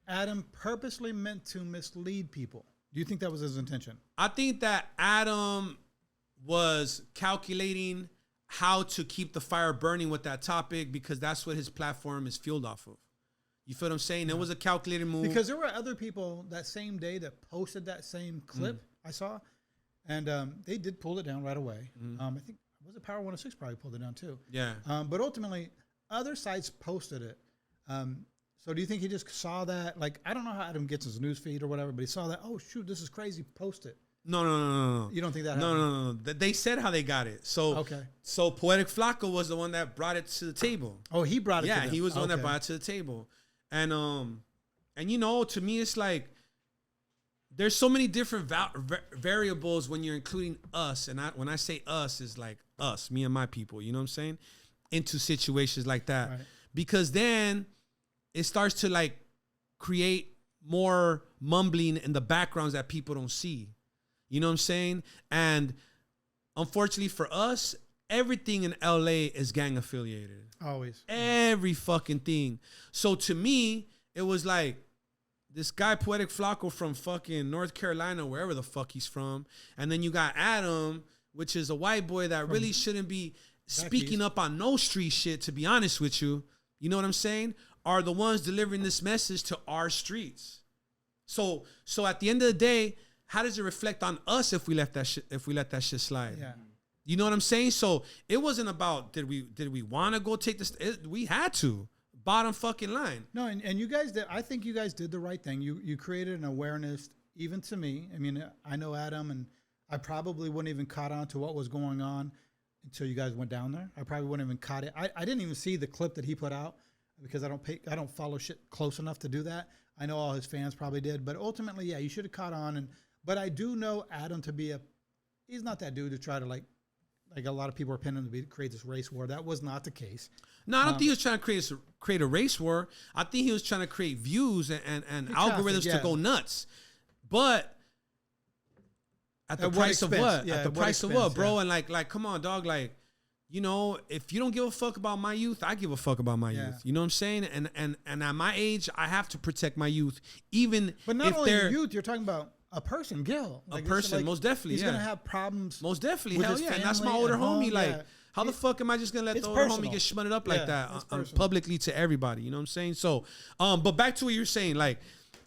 Adam purposely meant to mislead people? Do you think that was his intention? I think that Adam was calculating how to keep the fire burning with that topic, because that's what his platform is fueled off of. You feel what I'm saying? It was a calculated move. Because there were other people that same day that posted that same clip I saw. And they did pull it down right away. I think, was it Power 106 probably pulled it down too? Yeah. But ultimately, other sites posted it. So do you think he just saw that? Like, I don't know how Adam gets his news feed or whatever, but he saw that, oh, shoot, this is crazy, post it. No. You don't think that happened? No. They said how they got it. So, okay. So Poetic Flacco was the one that brought it to the table. Oh, he brought it to them. Yeah, he was the one that brought it to the table. And you know, to me, it's like, there's so many different variables when you're including us, and when I say us is like us, me and my people, you know what I'm saying, into situations like that, right. Because then it starts to like create more mumbling in the backgrounds that people don't see, you know what I'm saying, and unfortunately for us, everything in LA is gang affiliated, always, every fucking thing. So to me, it was like, this guy, Poetic Flacco from fucking North Carolina, wherever the fuck he's from. And then you got Adam, which is a white boy that really shouldn't be speaking up on no street shit, to be honest with you. You know what I'm saying? Are the ones delivering this message to our streets. So at the end of the day, how does it reflect on us if we let that shit slide? Yeah. You know what I'm saying? So it wasn't about did we want to go take this? We had to. Bottom fucking line. No, and you guys did. I think you guys did the right thing. You created an awareness, even to me. I mean, I know Adam, and I probably wouldn't even caught on to what was going on until you guys went down there. I probably wouldn't even caught it. I didn't even see the clip that he put out because I don't follow shit close enough to do that. I know all his fans probably did, but ultimately, yeah, you should have caught on. But I do know Adam to be he's not that dude to try to like a lot of people are pinning him to create this race war. That was not the case. No, I don't think he was trying to create a race war. I think he was trying to create views and algorithms to go nuts. But at the price of what? Yeah, at the price of what, bro? Yeah. And like, come on, dog. Like, you know, if you don't give a fuck about my youth, I give a fuck about my youth. You know what I'm saying? And at my age, I have to protect my youth, even but not if only they're youth. You're talking about a person, Gil. Like, a person, like, most definitely. He's gonna have problems. Most definitely, hell yeah. And that's my older homie. Like, how the fuck am I just gonna let the older homie get shmutted up like that publicly to everybody? You know what I'm saying? So, but back to what you're saying, like,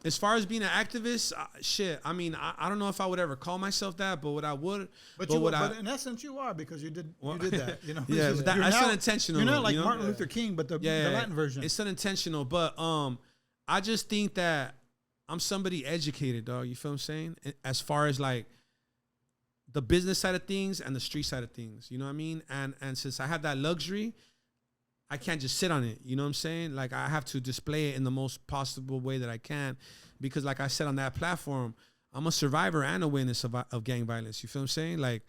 as far as being an activist, shit. I mean, I don't know if I would ever call myself that, but what I would, but in essence, you are, because you did that. You know, yeah, that's unintentional. You're not like Martin Luther King, but the Latin version. It's unintentional, but I just think that I'm somebody educated, dog. You feel what I'm saying? As far as like the business side of things and the street side of things, you know what I mean? And since I have that luxury, I can't just sit on it. You know what I'm saying? Like, I have to display it in the most possible way that I can, because like I said on that platform, I'm a survivor and a witness of gang violence. You feel what I'm saying? Like,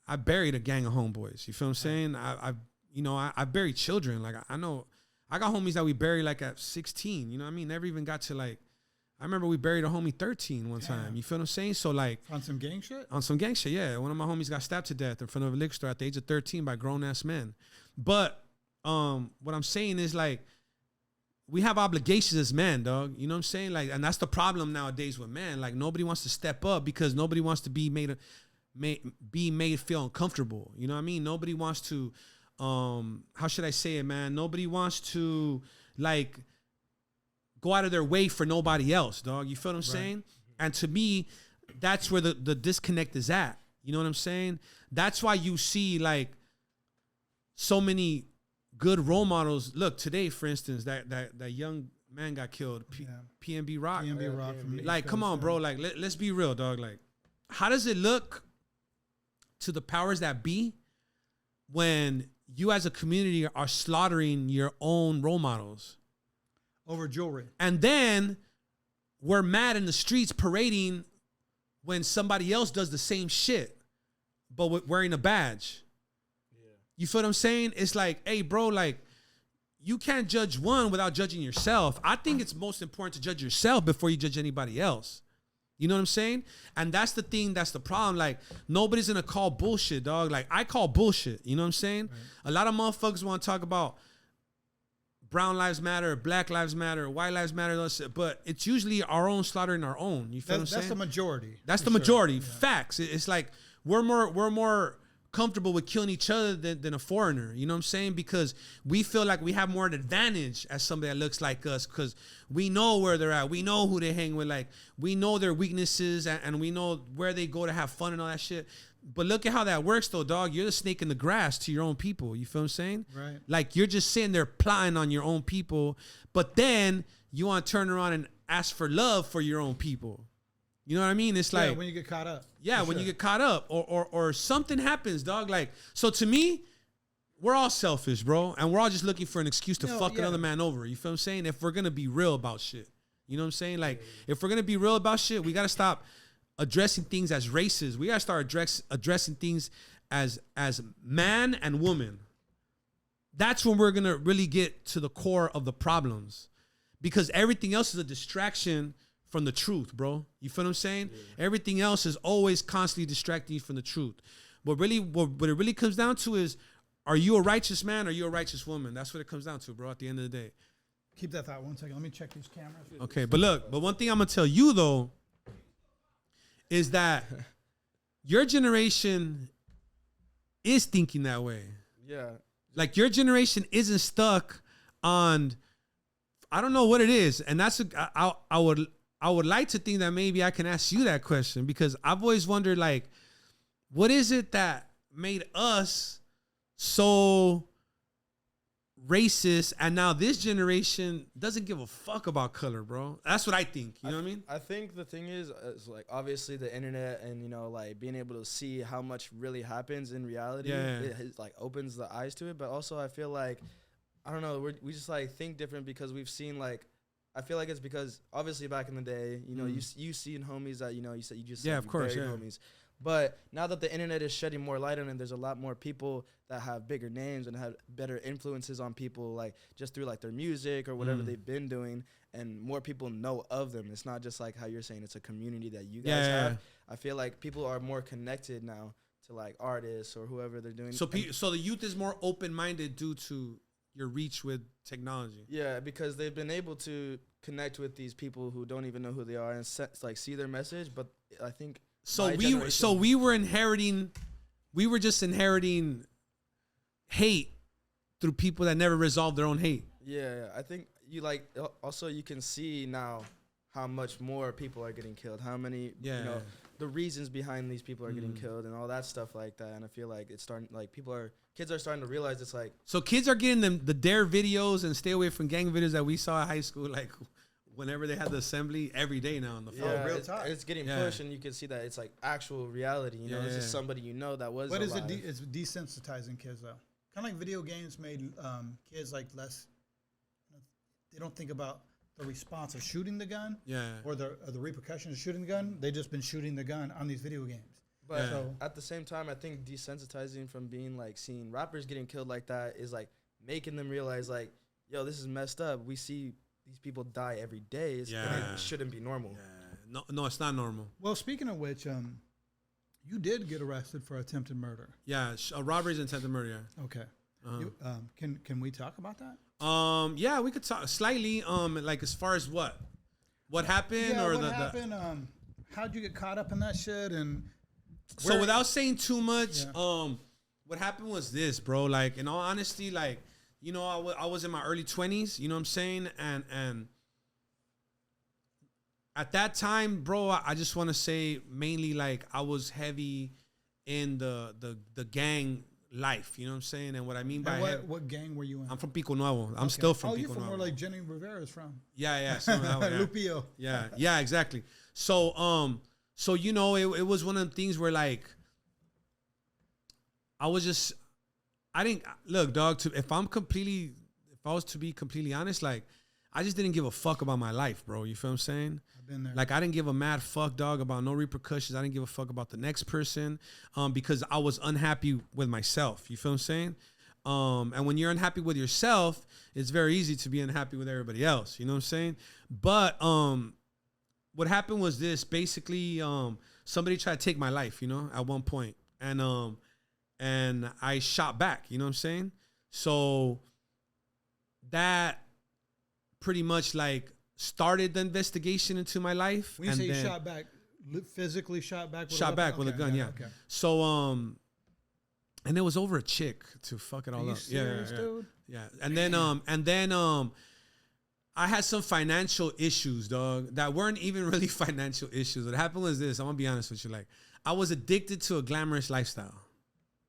I buried a gang of homeboys. You feel what I'm saying? I buried children. Like, I know I got homies that we buried like at 16. You know what I mean? Never even got to like. I remember we buried a homie 13 one time. You feel what I'm saying? So like, on some gang shit? On some gang shit, yeah. One of my homies got stabbed to death in front of a liquor store at the age of 13 by grown-ass men. But what I'm saying is, like, we have obligations as men, dog. You know what I'm saying? Like, and that's the problem nowadays with men. Like, nobody wants to step up because nobody wants to be made feel uncomfortable. You know what I mean? Nobody wants to, how should I say it, man? Nobody wants to, like, go out of their way for nobody else, dog. You feel what I'm saying? And to me, that's where the disconnect is at. You know what I'm saying? That's why you see, like, so many good role models. Look, today, for instance, that young man got killed, PNB Rock. PNB Rock. From like, come on, bro. Like, let's be real, dog. Like, how does it look to the powers that be when you as a community are slaughtering your own role models? Over jewelry. And then we're mad in the streets parading when somebody else does the same shit, but wearing a badge. Yeah. You feel what I'm saying? It's like, hey, bro, like, you can't judge one without judging yourself. I think it's most important to judge yourself before you judge anybody else. You know what I'm saying? And that's the thing, that's the problem. Like, nobody's gonna call bullshit, dog. Like, I call bullshit. You know what I'm saying? Right. A lot of motherfuckers want to talk about Brown Lives Matter, Black Lives Matter, White Lives Matter, but it's usually our own slaughtering our own. You feel what I'm saying? That's the majority. That's the majority. Yeah. Facts. It's like we're more comfortable with killing each other than a foreigner. You know what I'm saying? Because we feel like we have more an advantage as somebody that looks like us, because we know where they're at. We know who they hang with. Like, we know their weaknesses and we know where they go to have fun and all that shit. But look at how that works, though, dog. You're the snake in the grass to your own people. You feel what I'm saying? Right. Like, you're just sitting there plotting on your own people, but then you want to turn around and ask for love for your own people. You know what I mean? It's like, when you get caught up. Yeah, when you get caught up, or something happens, dog. Like, so to me, we're all selfish, bro, and we're all just looking for an excuse to fuck another man over. You feel what I'm saying? If we're gonna be real about shit, You know what I'm saying? Like, if we're gonna be real about shit, we gotta stop addressing things as races. We gotta start addressing things as man and woman. That's when we're gonna really get to the core of the problems, because everything else is a distraction from the truth, bro. You feel what I'm saying? Yeah. Everything else is always constantly distracting you from the truth. What it really comes down to is, are you a righteous man or are you a righteous woman? That's what it comes down to, bro, at the end of the day. Keep that thought 1 second. Let me check these cameras. Okay, but one thing I'm gonna tell you though is that your generation is thinking that way. Yeah. Like, your generation isn't stuck on, I don't know what it is, and that's I would like to think that maybe I can ask you that question, because I've always wondered, like, what is it that made us so racist, and now this generation doesn't give a fuck about color, bro? That's what I think. You know what I mean? I think the thing is like, obviously the internet and, you know, like being able to see how much really happens in reality, it like opens the eyes to it. But also I feel like, I don't know, we just like think different because we've seen, like, I feel like it's because obviously back in the day, you know, you seen homies that, you know, you said you just of course, homies. But now that the internet is shedding more light on it, there's a lot more people that have bigger names and have better influences on people, like just through like their music or whatever they've been doing, and more people know of them. It's not just like how you're saying it's a community that you guys have. I feel like people are more connected now to like artists or whoever they're doing. So so the youth is more open-minded due to your reach with technology. Yeah, because they've been able to connect with these people who don't even know who they are and like see their message. But I think we were just inheriting hate through people that never resolved their own hate. Yeah, I think you like also you can see now how much more people are getting killed, how many you know the reasons behind these people are getting killed and all that stuff like that. And I feel like it's starting, like kids are starting to realize it's like, so kids are getting the dare videos and stay away from gang videos that we saw at high school, like whenever they had the assembly every day now on the phone. Yeah, real time. It's getting pushed, and you can see that it's like actual reality. You know, this is somebody you know that was. But alive. It's desensitizing kids though. Kind of like video games made kids like less. They don't think about the response of shooting the gun, or the repercussions of shooting the gun. They just been shooting the gun on these video games. But at the same time, I think desensitizing from being like seeing rappers getting killed like that is like making them realize like, yo, this is messed up. We see these people die every day. And it shouldn't be normal. Yeah. No, it's not normal. Well, speaking of which, you did get arrested for attempted murder. Yeah, robbery is attempted murder. Yeah. Okay. Can we talk about that? Yeah, we could talk slightly. Like as far as what happened, or what happened. How'd you get caught up in that shit? And so without saying too much, what happened was this, bro. Like, in all honesty, like, you know, I was in my early 20s. You know what I'm saying? And at that time, bro, I just want to say mainly like I was heavy in the gang life, you know what I'm saying? And what I mean by what gang were you in? I'm from Pico Nuevo. I'm still from Pico Nuevo. You're from where like Jenny Rivera's from. Yeah. Lupio. Yeah, exactly. So you know, it was one of the things where like I didn't look, dog. If I was to be completely honest, like I just didn't give a fuck about my life, bro. You feel what I'm saying? I've been there. Like I didn't give a mad fuck, dog, about no repercussions. I didn't give a fuck about the next person, because I was unhappy with myself. You feel what I'm saying? And when you're unhappy with yourself, it's very easy to be unhappy with everybody else. You know what I'm saying? But what happened was this. Basically, somebody tried to take my life, you know, at one point, and I shot back. You know what I'm saying? So that pretty much like started the investigation into my life. When you say you shot back, physically shot back with a gun, yeah. Okay. So and it was over a chick to fuck it all up. Serious, dude? Yeah. And then I had some financial issues, dog, that weren't even really financial issues. What happened was this. I'm gonna be honest with you. Like, I was addicted to a glamorous lifestyle.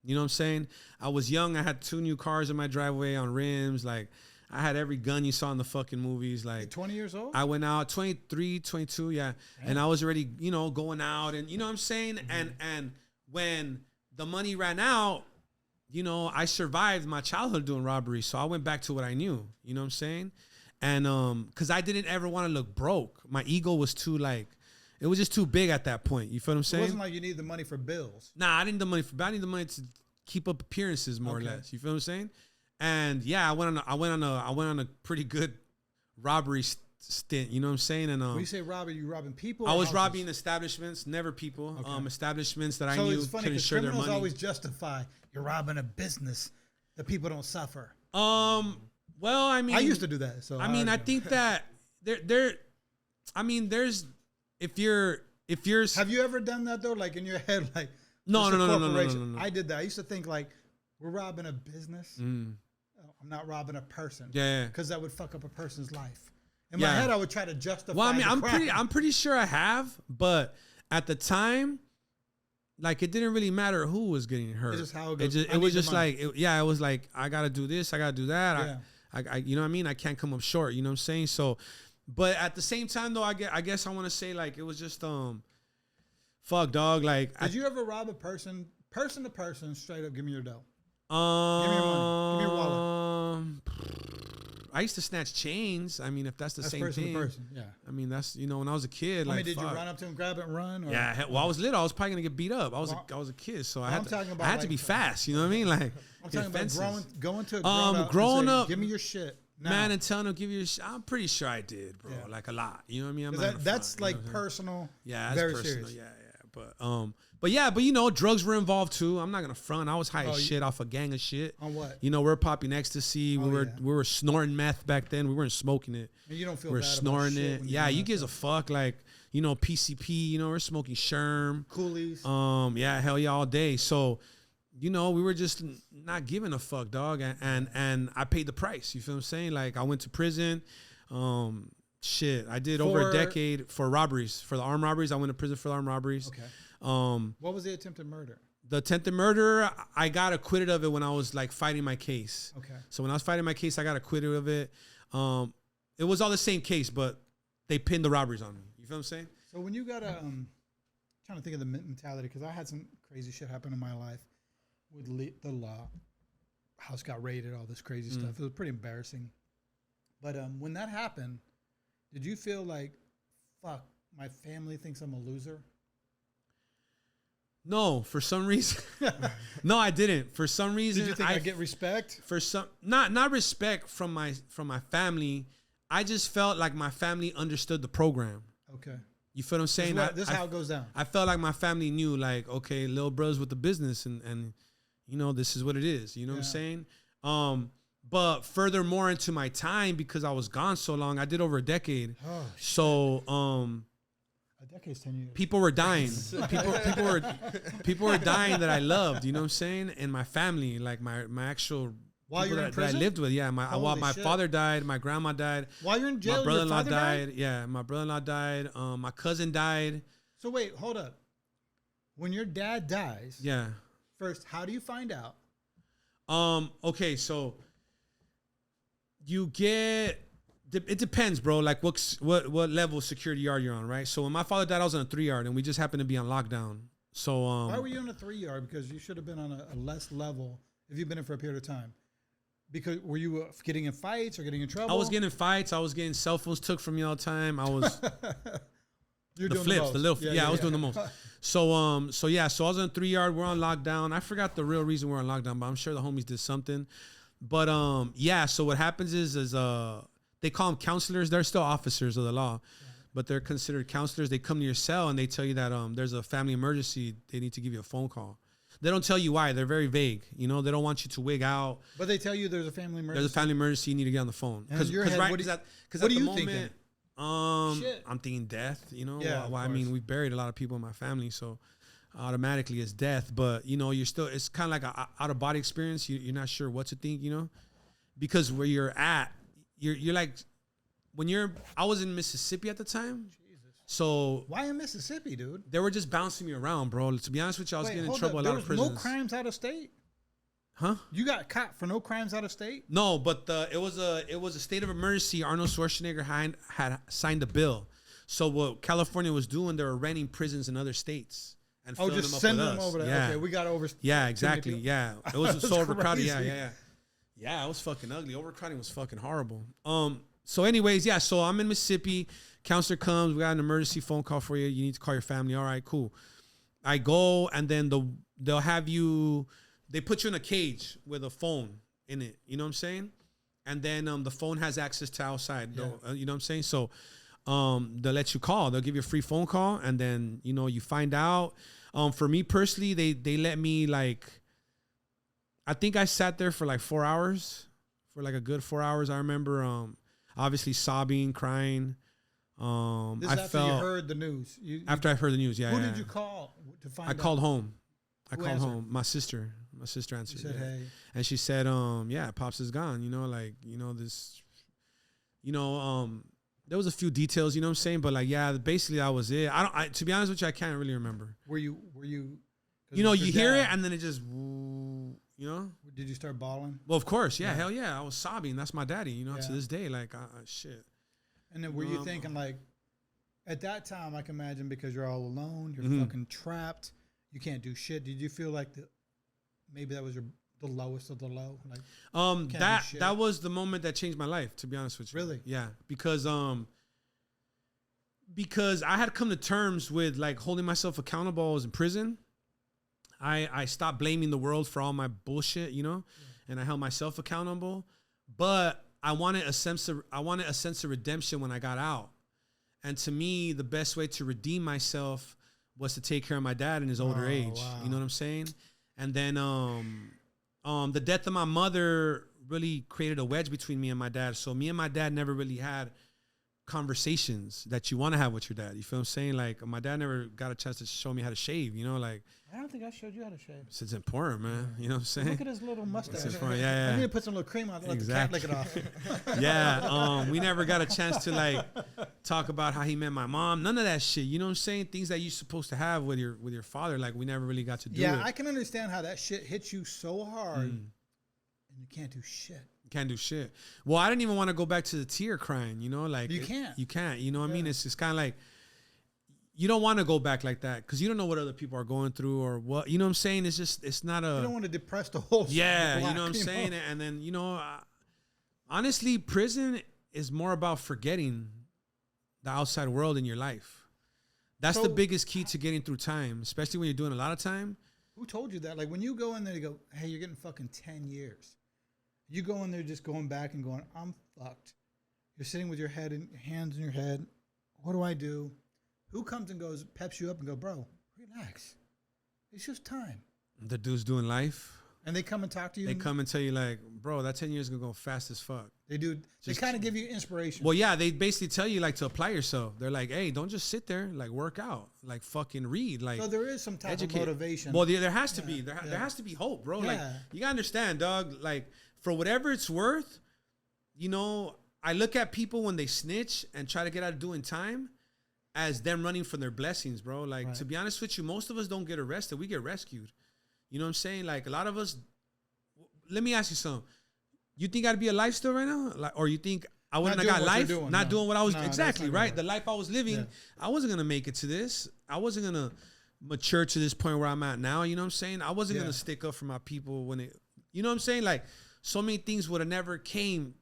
You know what I'm saying? I was young. I had 2 new cars in my driveway on rims. Like, I had every gun you saw in the fucking movies. Like, 20 years old? I went out 23, 22, yeah. Damn. And I was already, you know, going out, and you know what I'm saying? Mm-hmm. And when the money ran out, you know, I survived my childhood doing robbery. So I went back to what I knew. You know what I'm saying? And because I didn't ever want to look broke. My ego was too like, it was just too big at that point. You feel what I'm saying? It wasn't like you need the money for bills. Nah, I didn't need the money I need the money to keep up appearances more or less. You feel what I'm saying? And yeah, I went on a pretty good robbery stint. You know what I'm saying? And when you say robbery, you robbing people? I was houses? robbing establishments, never people. Okay. Establishments that I So knew it's funny couldn't because share their criminals money. always justify you're robbing a business that people don't suffer. Well, I mean, I used to do that. So I mean, I think that there's if you're Have you ever done that though? Like in your head, like no. I did that. I used to think like we're robbing a business. I'm not robbing a person. Yeah. Because that would fuck up a person's life. In my head, I would try to justify. Well, I mean, the crime. I'm pretty sure I have, but at the time, like it didn't really matter who was getting hurt. It's just how it goes. It was just like, it was like I gotta do this, I gotta do that. Yeah. I you know what I mean? I can't come up short. You know what I'm saying? So, but at the same time though, I guess I want to say like it was just fuck dog. Like, did you ever rob a person to person, straight up? Give me your dough. Give me your money. Give me your wallet. I used to snatch chains. I mean, if that's the same person thing. to person, yeah. I mean, that's when I was a kid. I like, mean, did you fuck. run up to him, grab it, and run? Or? Yeah, well, I was little. I was probably gonna get beat up. I was a kid, so I had like, to be fast. You know what I mean? Like, I'm talking about going to a growing and say, up. give me your shit, now. Man, and telling him give you your shit. I'm pretty sure I did, bro. Yeah. Like a lot. You know what I mean? I'm not that's front, like you know what I'm saying? personal. Yeah, that's very personal. serious. Yeah. But you know, drugs were involved too. I'm not gonna front. I was high as shit off a gang of shit. On what? You know, we're popping ecstasy. We were snorting meth back then. We weren't smoking it. And you don't feel we're bad snorting about it. shit Yeah, you gives a fuck. Like, you know, PCP. You know, we're smoking Sherm. Coolies. Yeah, hell yeah, all day. So, you know, we were just not giving a fuck, dog. And I paid the price. You feel what I'm saying? Like, I went to prison. Shit, I did over a decade for robberies, for the armed robberies. I went to prison for the armed robberies. Okay. What was the attempted murder? The attempted murder, I got acquitted of it when I was like fighting my case. Okay. So when I was fighting my case, I got acquitted of it. It was all the same case, but they pinned the robberies on me. You feel what I'm saying? So when you got trying to think of the mentality, because I had some crazy shit happen in my life with the law. House got raided, all this crazy stuff. It was pretty embarrassing. But when that happened, did you feel like, fuck, my family thinks I'm a loser? No, for some reason. No, I didn't. For some reason, did you think I get respect? For some, not respect from my family. I just felt like my family understood the program. Okay. You feel what I'm saying? This is how it goes down. I felt like my family knew, like, okay, little bro's with the business, and you know, this is what it is. You know what I'm saying? But furthermore into my time, because I was gone so long, I did over a decade. Oh, so a decade's 10 years. people were dying. people were dying that I loved. You know what I'm saying? And my family, like my actual while people you're in that I prison? lived with. Yeah, my father died. My grandma died. While you're in jail, my brother-in-law your father died. Yeah, my brother-in-law died. My cousin died. So wait, hold up. When your dad dies, Yeah. first, how do you find out? Okay, so you get. It depends, bro. Like what level of security yard you're on, right? So when my father died, I was on a 3-yard, and we just happened to be on lockdown. So why were you on a 3-yard? Because you should have been on a less level if you've been in for a period of time. Because were you getting in fights or getting in trouble? I was getting in fights. I was getting cell phones took from me all the time. I was You're the doing flips, the the most. little. I was doing the most. So I was on a 3-yard. We're on lockdown. I forgot the real reason we're on lockdown, but I'm sure the homies did something. But so what happens is they call them counselors. They're still officers of the law, but they're considered counselors. They come to your cell and they tell you that there's a family emergency. They need to give you a phone call. They don't tell you why. They're very vague. You know, they don't want you to wig out. But they tell you there's a family emergency. There's a family emergency. You need to get on the phone. Because What are you thinking? I'm thinking death. You know, Yeah, I mean, we've buried a lot of people in my family, so automatically it's death. But you know, it's kind of like a out of body experience. You're not sure what to think. You know, because where you're at, you're like I was in Mississippi at the time. So why in Mississippi, dude? They were just bouncing me around, bro. To be honest with you, I was getting in trouble a lot of prisons. There was no crimes out of state? Huh? You got caught for no crimes out of state? No, but it was a state of emergency. Arnold Schwarzenegger had signed a bill. So what California was doing, they were renting prisons in other states and filling them up send with them us. over there. Yeah. Okay, we got over. Yeah, exactly. Yeah, it was so overcrowded. crazy. Yeah, it was fucking ugly. Overcrowding was fucking horrible. So anyways, yeah, so I'm in Mississippi. Counselor comes. We got an emergency phone call for you. You need to call your family. All right, cool. I go, and then they'll have you, they put you in a cage with a phone in it. You know what I'm saying? And then the phone has access to outside. Yeah. You know what I'm saying? So they'll let you call. They'll give you a free phone call, and then, you know, you find out. For me personally, they let me, like, I think I sat there for like 4 hours, for like a good 4 hours. I remember obviously sobbing, crying. This after you heard the news. After I heard the news, yeah. Who did you call to find out? I called home. Who answered? Home. My sister answered. She said, hey. And she said, yeah, Pops is gone. You know, like, you know, this, you know, there was a few details, you know what I'm saying? But like, yeah, basically that was it. To be honest with you, I can't really remember. Were you, you know, you hear it and then it just, you know? Did you start bawling? Well, of course. Yeah. Hell yeah. I was sobbing. That's my daddy, you know, to this day. Like, shit. And then were you thinking, like, at that time, I can imagine, because you're all alone, you're fucking trapped, you can't do shit. Did you feel like maybe that was the lowest of the low? Like, that was the moment that changed my life, to be honest with you. Really? Yeah, because I had come to terms with, like, holding myself accountable. I was in prison. I stopped blaming the world for all my bullshit, you know, and I held myself accountable. But I wanted a sense of redemption when I got out. And to me, the best way to redeem myself was to take care of my dad in his older age. Wow. You know what I'm saying? And then the death of my mother really created a wedge between me and my dad. So me and my dad never really had conversations that you want to have with your dad. You feel what I'm saying? Like, my dad never got a chance to show me how to shave, you know, like. I don't think I showed you how to shave. It's important, man. You know what I'm saying? Look at his little mustache. It's important. Yeah. I need to put some little cream on it, let the cat lick it off. Yeah. We never got a chance to, like, talk about how he met my mom. None of that shit. You know what I'm saying? Things that you're supposed to have with your father. Like, we never really got to do it. Yeah, I can understand how that shit hits you so hard and you can't do shit. Can't do shit. Well, I didn't even want to go back to the tear crying, you know, like you can't. You can't, you know what I mean? It's just kind of like, you don't want to go back like that because you don't know what other people are going through or what, you know what I'm saying? It's just, it's not a. You don't want to depress the whole. Yeah, you know what I'm saying? And then, you know, honestly, prison is more about forgetting the outside world in your life. That's the biggest key to getting through time, especially when you're doing a lot of time. Who told you that? Like, when you go in there, you go, hey, you're getting fucking 10 years. You go in there just going back and going, I'm fucked. You're sitting with your head and hands in your head. What do I do? Who comes and goes, peps you up and go, bro, relax. It's just time. The dudes doing life. And they come and talk to you. They come and tell you, like, bro, that 10 years is going to go fast as fuck. They do. They kind of give you inspiration. Well, yeah, they basically tell you, like, to apply yourself. They're like, hey, don't just sit there. Like, work out. Like, fucking read. Like, so there is some type of motivation. Well, there has to be. There has to be hope, bro. Yeah. Like, you got to understand, dog. Like, for whatever it's worth, you know, I look at people when they snitch and try to get out of doing time as them running from their blessings, bro. Like, to be honest with you, most of us don't get arrested. We get rescued. You know what I'm saying? Like, a lot of us, let me ask you something. You think I'd be alive still right now? Like, or you think I wouldn't have got life? Not doing what I was, exactly, right? The life I was living, I wasn't going to make it to this. I wasn't going to mature to this point where I'm at now. You know what I'm saying? I wasn't going to stick up for my people when it, you know what I'm saying? Like, so many things would have never came,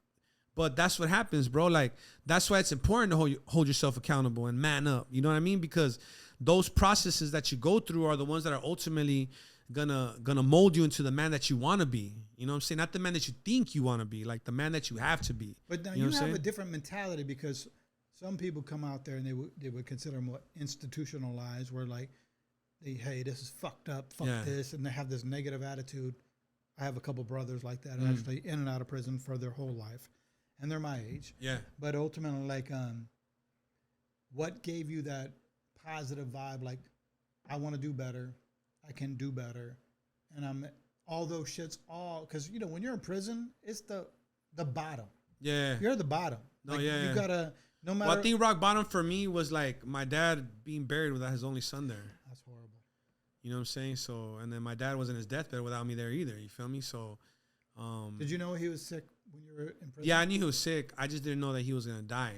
but that's what happens, bro. Like, that's why it's important to hold yourself accountable and man up. You know what I mean? Because those processes that you go through are the ones that are ultimately gonna mold you into the man that you want to be. You know what I'm saying? Not the man that you think you want to be, like the man that you have to be. But now you have a different mentality, because some people come out there and they would consider more institutionalized, where like, hey, this is fucked up, fuck this, and they have this negative attitude. I have a couple brothers like that, actually in and out of prison for their whole life, and they're my age. Yeah. But ultimately, like, what gave you that positive vibe? Like, I want to do better, I can do better, and I'm all those shits. Because you know, when you're in prison, it's the bottom. Yeah. You're the bottom. No, like, you gotta no matter. Well, I think rock bottom for me was like my dad being buried without his only son there. That's horrible. You know what I'm saying? So, and then my dad was in his deathbed without me there either. You feel me? So, did you know he was sick when you were in prison? Yeah, I knew he was sick. I just didn't know that he was gonna die.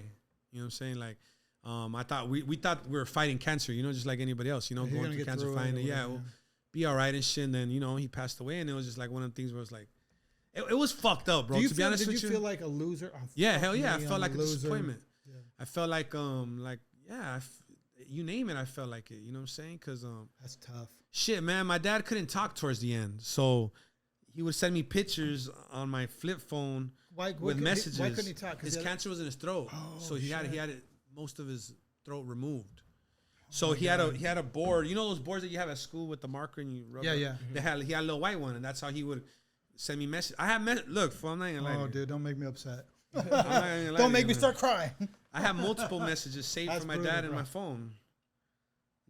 You know what I'm saying? Like, I thought we thought we were fighting cancer. You know, just like anybody else. You know, going through cancer, fighting it. Yeah, we'll be all right and shit. And then, you know, he passed away, and it was just like one of the things where it it was fucked up, bro. To be honest with you, did you feel like a loser? Oh, yeah, hell yeah, I felt like a loser. disappointment. Yeah. I felt like yeah, you name it, I felt like it. You know what I'm saying? Because that's tough. shit, man, my dad couldn't talk towards the end, so he would send me pictures on my flip phone with messages. Why couldn't he talk? His cancer was in his throat, so he had most of his throat removed. So he had a board. You know those boards that you have at school with the marker and you rub it? Yeah. He had a little white one, and that's how he would send me messages. I have look, I'm not gonna lie. Oh, dude, don't make me upset. Don't make me start crying. I have multiple messages saved from my dad in bro. my phone.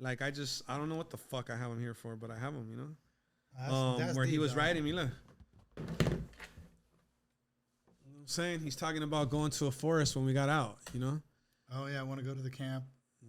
Like I don't know what the fuck I have them here for, but I have them, you know. That's where deep, he was though. writing me, look. You know what I'm saying? He's talking about going to a forest when we got out, you know? Oh yeah, I want to go to the camp.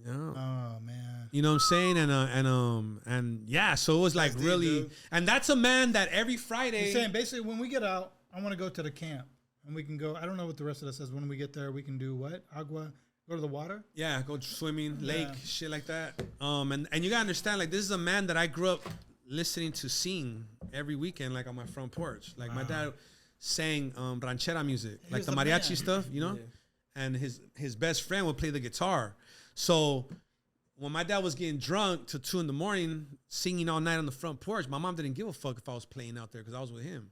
Yeah. Oh man. You know what I'm saying? And yeah, so it was like That's really deep, dude. and that's a man that every Friday He's saying basically when we get out, I want to go to the camp. And we can go, I don't know what the rest of that says. When we get there, we can do what? Agua, go to the water? yeah, go swimming, lake, shit like that. And you gotta understand, like this is a man that I grew up listening to sing every weekend, like on my front porch. Like my dad sang ranchera music, like the mariachi stuff, you know? Yeah. And his best friend would play the guitar. So when my dad was getting drunk till 2 a.m, singing all night on the front porch, my mom didn't give a fuck if I was playing out there because I was with him.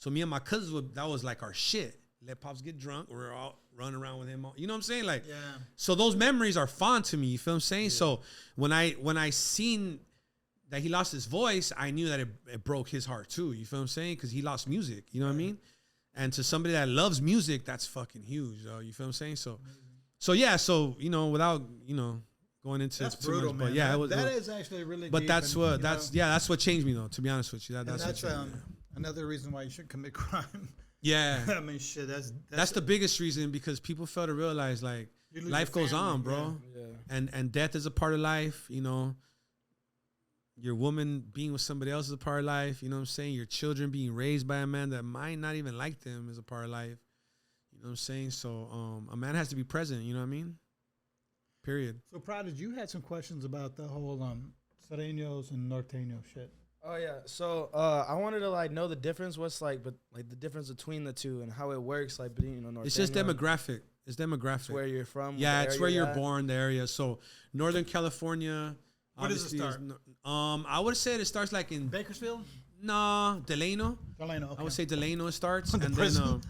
So me and my cousins that was like our shit. Let Pops get drunk, we're all running around with him. You know what I'm saying? Like, yeah. So those memories are fond to me. You feel what I'm saying? Yeah. So when I seen that he lost his voice, I knew that it broke his heart too. You feel what I'm saying? Because he lost music. You know what I mean? And to somebody that loves music, that's fucking huge. You feel what I'm saying? So yeah. So you know, without going into that's too brutal, much, man. but yeah, that is actually really. But deep that's and, that's what changed me though. To be honest with you, that's what changed me. Another reason why you shouldn't commit crime. Yeah. I mean, shit, that's the biggest reason, because people fail to realize, like, life goes on, bro. Yeah. And death is a part of life, you know. Your woman being with somebody else is a part of life, you know what I'm saying? Your children being raised by a man that might not even like them is a part of life. You know what I'm saying? So a man has to be present, you know what I mean? Period. So, Prodigy, you had some questions about the whole Sereños and Norteño shit. Oh yeah, so I wanted to like know the difference. What's like, but like the difference between the two and how it works. Like, between Norteño. It's just demographic. It's demographic. It's where you're from. Yeah, it's where you're born. The area. So Northern California. Where does it start? I would say it starts like in Bakersfield. No, Delano. Delano. Okay. I would say Delano it starts, and then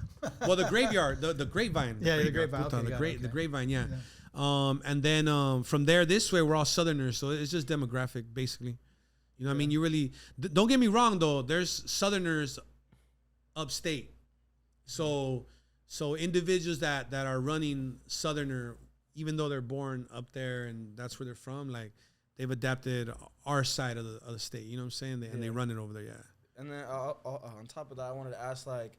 well, the graveyard, the grapevine. Yeah, the grapevine. Okay, the grapevine. Yeah. And then from there this way we're all Southerners, so it's just demographic basically. You know what I mean? You really, don't get me wrong though, there's Southerners upstate. So individuals that are running Southerner, even though they're born up there and that's where they're from, like they've adapted our side of the state. You know what I'm saying? And they run it over there, yeah. And then on top of that, I wanted to ask like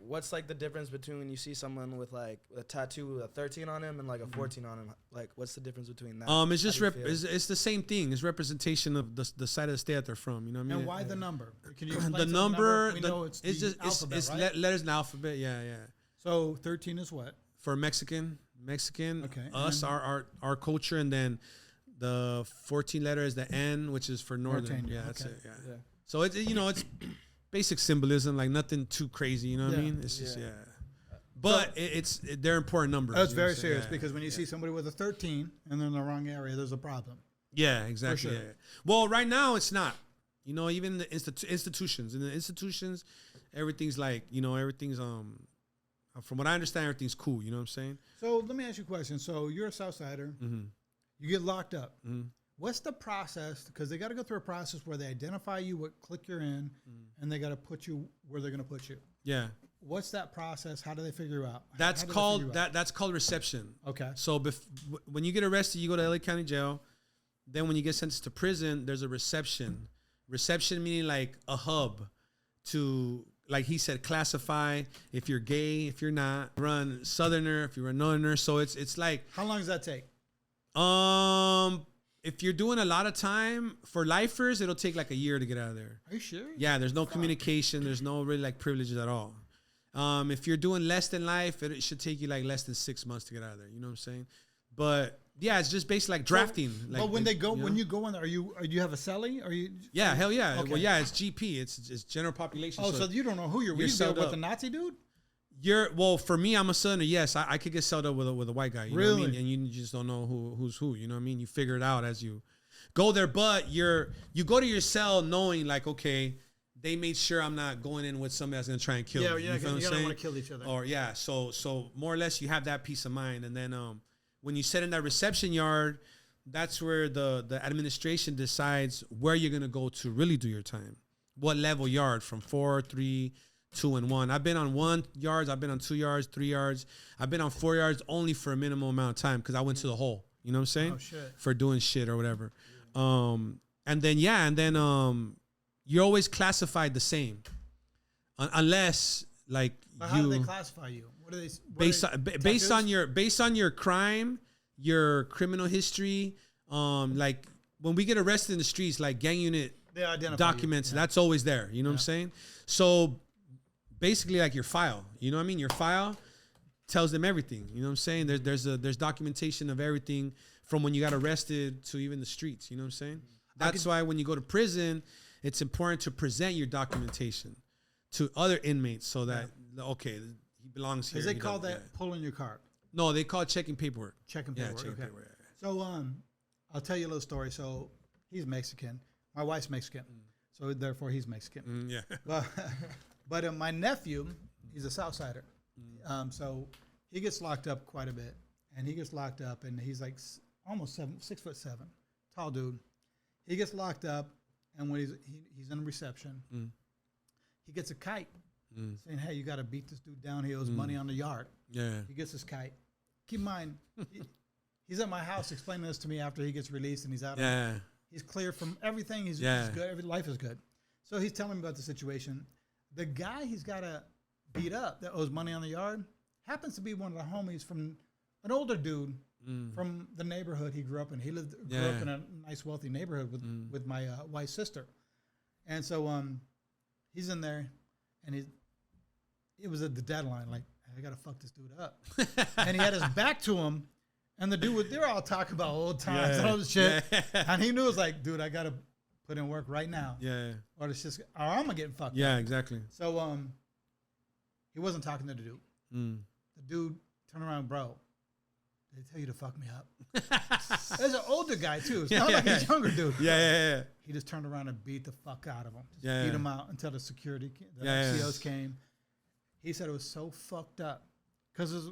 what's like the difference between when you see someone with like a tattoo with a 13 on him and like a 14 on him? Like, what's the difference between that? It's just it's the same thing. It's representation of the side of the state that they're from. You know what I mean? And why the number? Can you explain the number? We know it's just alphabet, it's right? letters in the alphabet. Yeah. So 13 is what? For Mexican. Okay. Us, our culture, and then the 14 letter is the N, which is for Northern. Yeah, that's it. Yeah. So it's it's basic symbolism, like nothing too crazy, you know what I mean? It's just but they're important numbers. That's very serious because when you see somebody with a 13 and they're in the wrong area, there's a problem. Yeah, exactly. For sure. Yeah. Well, right now it's not. You know, even the institutions. In the institutions, everything's like, everything's from what I understand, everything's cool. You know what I'm saying? So let me ask you a question. So you're a Southsider. Mm-hmm. You get locked up. Mm-hmm. What's the process? Because they got to go through a process where they identify you, what clique you're in, and they got to put you where they're going to put you. Yeah. What's that process? How do they figure you out? That's called reception. Okay. So when you get arrested, you go to LA County Jail. Then when you get sentenced to prison, there's a reception. Reception meaning like a hub to, like he said, classify if you're gay, if you're not, run Southerner, if you're a Northerner. So it's like. How long does that take? If you're doing a lot of time for lifers, it'll take like a year to get out of there. Are you sure? Yeah, there's no communication. There's no really like privileges at all. If you're doing less than life, it should take you like less than 6 months to get out of there. You know what I'm saying? But yeah, it's just basically like drafting. Like, but when they go, you know? when you go in there, do you have a celly? Are you? Yeah, hell yeah. Okay. Well, yeah, it's GP. It's general population. Oh, so you don't know who you're with sold the Nazi dude? Well, for me, I'm a Southerner. Yes, I could get sold up with a white guy. You know what I mean? And you just don't know who's who. You know what I mean? You figure it out as you go there. But you go to your cell knowing like, okay, they made sure I'm not going in with somebody that's gonna try and kill me. Yeah, you don't want to kill each other. Or yeah, so more or less you have that peace of mind. And then when you sit in that reception yard, that's where the administration decides where you're gonna go to really do your time. What level yard from 4, 3, 2, and 1. I've been on 1 yards. I've been on 2 yards, 3 yards. I've been on 4 yards only for a minimum amount of time because I went to the hole. You know what I'm saying? Oh shit. For doing shit or whatever. And then you're always classified the same, unless like But how do they classify you? What do they based on your crime, your criminal history. Like when we get arrested in the streets, like gang unit they identify documents, that's always there. You know what I'm saying? So basically like your file, you know what I mean? Your file tells them everything. You know what I'm saying? There's documentation of everything from when you got arrested to even the streets. You know what I'm saying? That's why when you go to prison, it's important to present your documentation to other inmates so that, okay, he belongs here. Because they call that pulling your card. No, they call it checking paperwork. Checking paperwork. Checking okay. paperwork. So I'll tell you a little story. So he's Mexican. My wife's Mexican. So therefore he's Mexican. Yeah. But my nephew, he's a Southsider. So he gets locked up quite a bit. And he gets locked up and he's like almost 6'7", tall dude. He gets locked up and when he's in reception, he gets a kite saying, hey, you got to beat this dude down. He owes money on the yard. Yeah. He gets his kite. Keep in mind, he's at my house explaining this to me after he gets released and he's out. Yeah. He's clear from everything. He's good. Life is good. So he's telling me about the situation. The guy he's got to beat up that owes money on the yard happens to be one of the homies from an older dude from the neighborhood he grew up in. He grew up in a nice, wealthy neighborhood with my wife's sister. And so he's in there, and it was at the deadline, like, I got to fuck this dude up. And he had his back to him, and the dude they were all talking about old times and all this shit. And he knew it was like, dude, I got to put in work right now. Yeah. Or I'm going to get fucked up. Yeah, exactly. So he wasn't talking to the dude. The dude turned around, bro. They tell you to fuck me up. There's an older guy too. It's not like a younger dude. Yeah. He just turned around and beat the fuck out of him. Just beat him out until the COs came. He said it was so fucked up because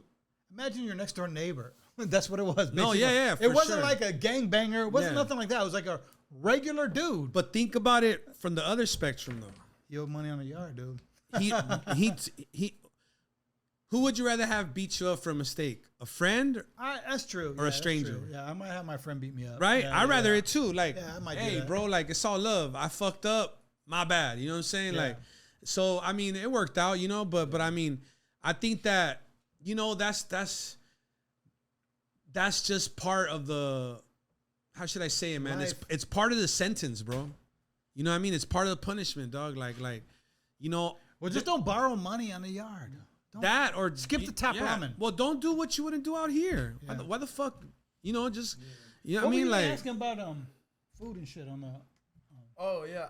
imagine your next door neighbor. That's what it was. Basically. No, yeah. It wasn't like a gangbanger. It wasn't nothing like that. It was like a regular dude. But think about it from the other spectrum though. He owed money on the yard, dude. He. Who would you rather have beat you up for a mistake? A friend? That's true. Or a stranger? Yeah, I might have my friend beat me up. Right? Yeah, I'd rather it too. Like, I might hey, bro, like, it's all love. I fucked up. My bad. You know what I'm saying? Like, so, I mean, it worked out, you know, but I mean, I think that, you know, that's just part of the, how should I say it, man? It's part of the sentence, bro. You know what I mean? It's part of the punishment, dog. Like, you know. Well, just don't borrow money on the yard. That or skip the top ramen. Well, don't do what you wouldn't do out here. Yeah. Why the fuck? You know, just you know what I mean. Were you like asking about food and shit on the. Oh yeah,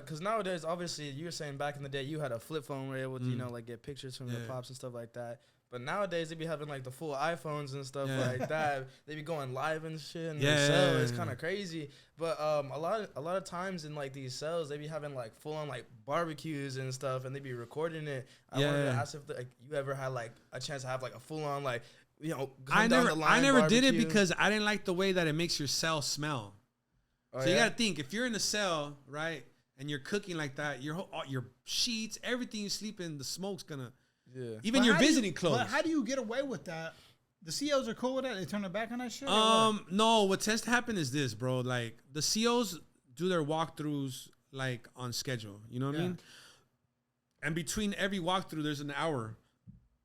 because nowadays, obviously, you were saying back in the day you had a flip phone where you were able to, you know, like get pictures from your pops and stuff like that. But nowadays they be having like the full iPhones and stuff like that. They be going live and shit in their cell. It's kind of crazy. But a lot of times in like these cells they be having like full on like barbecues and stuff, and they be recording it. I wanted to ask if you ever had like a chance to have like a full on like, you know, I never did it because I didn't like the way that it makes your cell smell. So you got to think, if you're in a cell, right, and you're cooking like that, your sheets, everything you sleep in, the smoke's gonna. Yeah. Even your visiting clothes. But how do you get away with that? The COs are cool with that? They turn their back on that shit? No. What tends to happen is this, bro. Like, the COs do their walkthroughs, like, on schedule. You know what I mean? And between every walkthrough, there's an hour.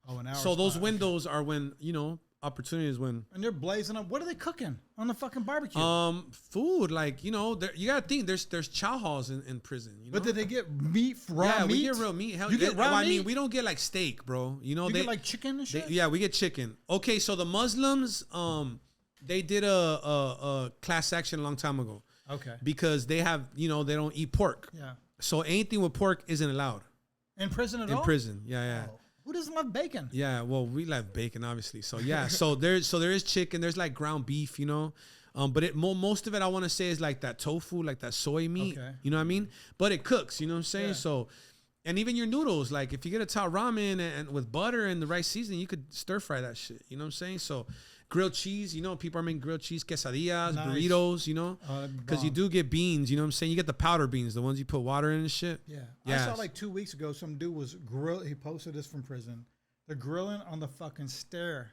Oh, an hour. So those windows are when, you know, opportunities when. And they're blazing up. What are they cooking on the fucking barbecue? Food, like, you know, you gotta think there's chow halls in prison. You know? But did they get meat, raw meat? We get real meat. Hell, you get raw meat? I mean, we don't get like steak, bro. You know, they get like chicken and shit. We get chicken. Okay, so the Muslims, They did a class action a long time ago. Okay. Because they have, they don't eat pork. Yeah. So anything with pork isn't allowed. In prison at all? In prison, yeah. Oh. Who doesn't love bacon? Yeah, well, we love bacon, obviously. So yeah, so there is chicken. There's like ground beef, but most of it I want to say is like that tofu, like that soy meat. Okay. You know what I mean? But it cooks. You know what I'm saying? Yeah. So, and even your noodles, like if you get a Thai ramen and with butter and the right seasoning, you could stir fry that shit. You know what I'm saying? So. Grilled cheese, people are making grilled cheese quesadillas, burritos, because you do get beans, you know what I'm saying? You get the powder beans, the ones you put water in and shit. Yeah. Yes. I saw like 2 weeks ago, some dude was he posted this from prison. They're grilling on the fucking stairs,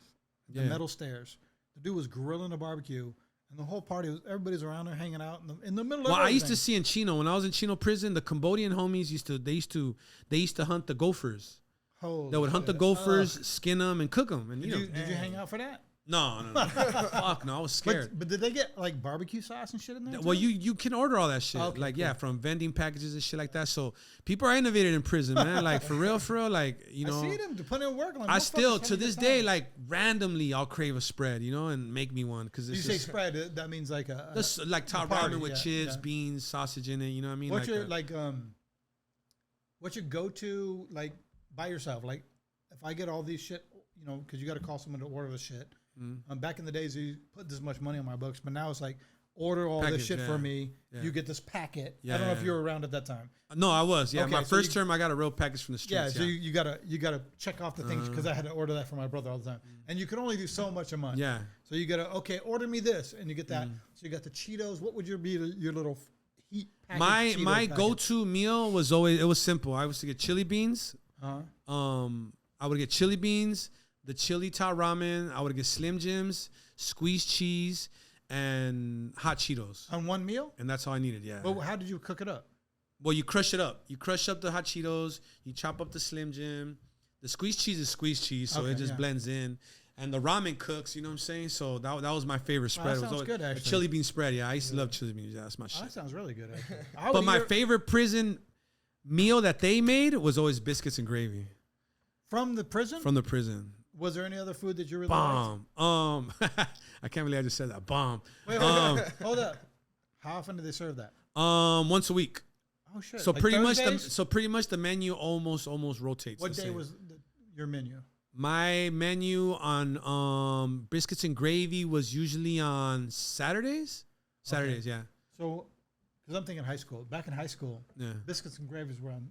the metal stairs. The dude was grilling a barbecue, and the whole party everybody's around there hanging out in the middle of everything. I used to see in Chino, when I was in Chino prison, the Cambodian homies used to hunt the gophers. Holy they would hunt the gophers, skin them, and cook them. And did you hang out for that? No. Fuck no, I was scared. But did they get like barbecue sauce and shit in there? Well, you can order all that shit. Okay, cool. From vending packages and shit like that. So people are innovative in prison, man. Like for real, like I see them to put in work. Like, I still to this day, like randomly, I'll crave a spread, and make me one because you say spread. That means like like Thai ramen with chips, beans, sausage in it. You know what I mean? What's your what's your go-to like by yourself? Like if I get all these shit, because you got to call someone to order the shit. Back in the days, you put this much money on my books, but now it's like order all this shit for me. Yeah. You get this packet. I don't know if you were around at that time. No, I was. Yeah, okay, my first term, I got a real package from the streets. Yeah, so you gotta check off the things because I had to order that for my brother all the time, and you can only do so much a month. Yeah. So you gotta order me this, and you get that. So you got the Cheetos. What would be your little heat package? My go-to meal was always simple. I was to get chili beans. I would get chili beans. The chili Thai ramen, I would get Slim Jims, squeezed cheese, and hot Cheetos. On one meal? And that's all I needed, yeah. Well, how did you cook it up? Well, you crush it up. You crush up the hot Cheetos. You chop up the Slim Jim. The squeezed cheese is squeezed cheese, so it just blends in. And the ramen cooks, you know what I'm saying? So that was my favorite spread. That sounds good, actually. A chili bean spread, yeah. I used to love chili beans. Yeah, that's my shit. That sounds really good, actually. But my favorite prison meal that they made was always biscuits and gravy. From the prison? From the prison. Was there any other food that you really liked? I can't believe I just said that. Bomb. Wait, hold up. How often do they serve that? Once a week. Oh shit. So like pretty Thursdays? much the menu almost rotates. What day was your menu? My menu on biscuits and gravy was usually on Saturdays. Saturdays, yeah. So, because I'm thinking high school. Back in high school, biscuits and gravies were on.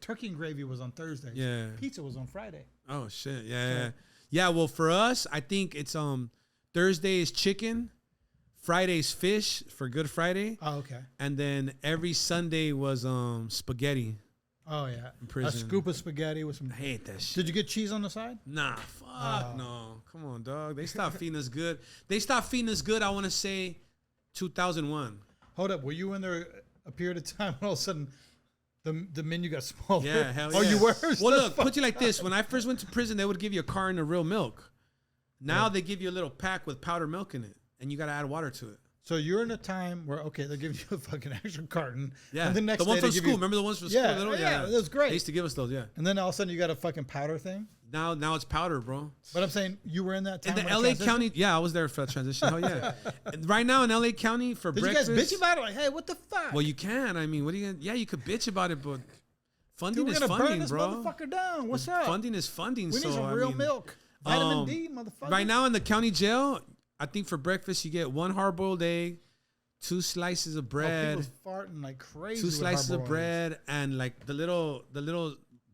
Turkey and gravy was on Thursdays. Yeah. Pizza was on Friday. Oh shit. Yeah. Well, for us, I think it's Thursday is chicken, Friday's fish for Good Friday. Oh, okay. And then every Sunday was spaghetti. Oh yeah. In prison. A scoop of spaghetti with some. I hate that shit. Did you get cheese on the side? Nah, fuck no. Come on, dog. They stopped feeding us good. I want to say 2001. Hold up. Were you in there a period of time when all of a sudden the menu got smaller? Yeah, hell yeah. Oh, you were? Well, look, put you like this. When I first went to prison, they would give you a carton of real milk. Now they give you a little pack with powdered milk in it, and you got to add water to it. So you're in a time where, they give you a fucking extra carton. Yeah. And the next the one day from school. Remember the ones from school? Yeah, that was great. They used to give us those, yeah. And then all of a sudden you got a fucking powder thing? Now it's powder, bro. But I'm saying you were in that time. In the LA County, I was there for that transition. Hell yeah. And right now in LA County for breakfast. Did you guys bitch about it? Like, hey, what the fuck? Well, you can. I mean, what are you gonna, you could bitch about it, but funding Dude, is we're gonna funding, burn this bro. motherfucker down. What's up? Funding is funding. We need some real milk. Vitamin D, motherfucker. Right now in the county jail, I think for breakfast you get 1 hard-boiled egg, 2 slices of bread. People's farting like crazy. 2 slices of bread and like the little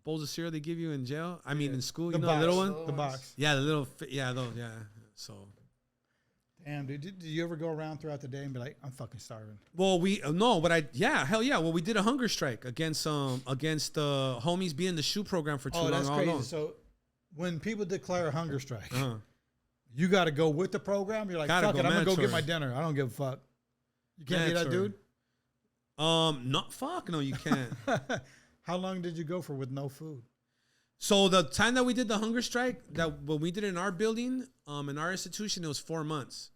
bowls of cereal they give you in jail. I mean in school, the little one, the box. Yeah, the little, those, yeah. So. Damn, dude, did you ever go around throughout the day and be like, I'm fucking starving? Well, hell yeah. Well, we did a hunger strike against the homies being in the shoe program for too long. Oh, that's crazy. So when people declare a hunger strike, you got to go with the program. You're like, fuck it, I'm gonna go get my dinner. I don't give a fuck. You can't be that dude. No, you can't. How long did you go for with no food? So the time that we did the hunger strike, that when we did it in our building, in our institution, it was 4 months.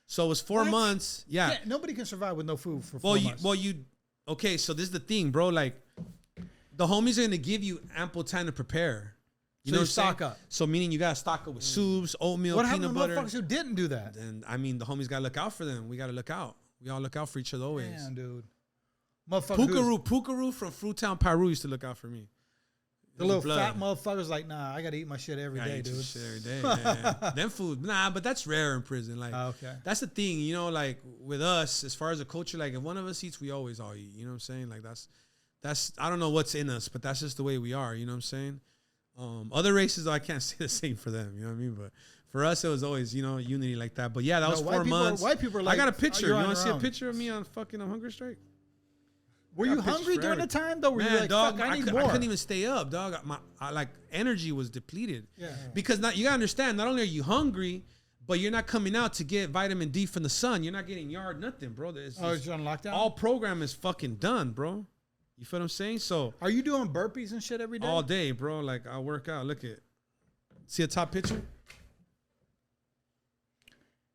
So it was 4 months. Yeah. Nobody can survive with no food for 4 months. Okay, so this is the thing, bro. Like, the homies are going to give you ample time to prepare. You know you what I'm saying? stock up. So meaning you gotta stock up with soups, oatmeal, What happened peanut to butter. motherfuckers who didn't do that? And I mean, the homies gotta look out for them. We gotta look out. We all look out for each other always. Damn, dude. Motherfucker. Pukaru from Fruitown, Peru used to look out for me. The little fat motherfuckers like, nah, I gotta eat my shit every day, dude. Shit every day. Yeah. Them food, nah, but that's rare in prison. Like, Okay. that's the thing, you know. Like with us, as far as a culture, like if one of us eats, we always all eat. You know what I'm saying? Like that's I don't know what's in us, but that's just the way we are. You know what I'm saying? Other races, though, I can't say the same for them. You know what I mean? But for us, it was always, you know, unity like that. But yeah, that was 4 months. White people are like, I got a picture. You you're on want to see your a own. picture of me on fucking hunger strike? Were Got you pictures hungry during forever. the time though? Were you Man, like, dog, fuck, I need I more? couldn't even stay up, dog. My like energy was depleted. Yeah. Because you gotta understand, not only are you hungry, but you're not coming out to get vitamin D from the sun. You're not getting yard, nothing, bro. You're on lockdown? All program is fucking done, bro. You feel what I'm saying? So Are you doing burpees and shit every day? all day, bro. Like I work out. Look at, see a top picture?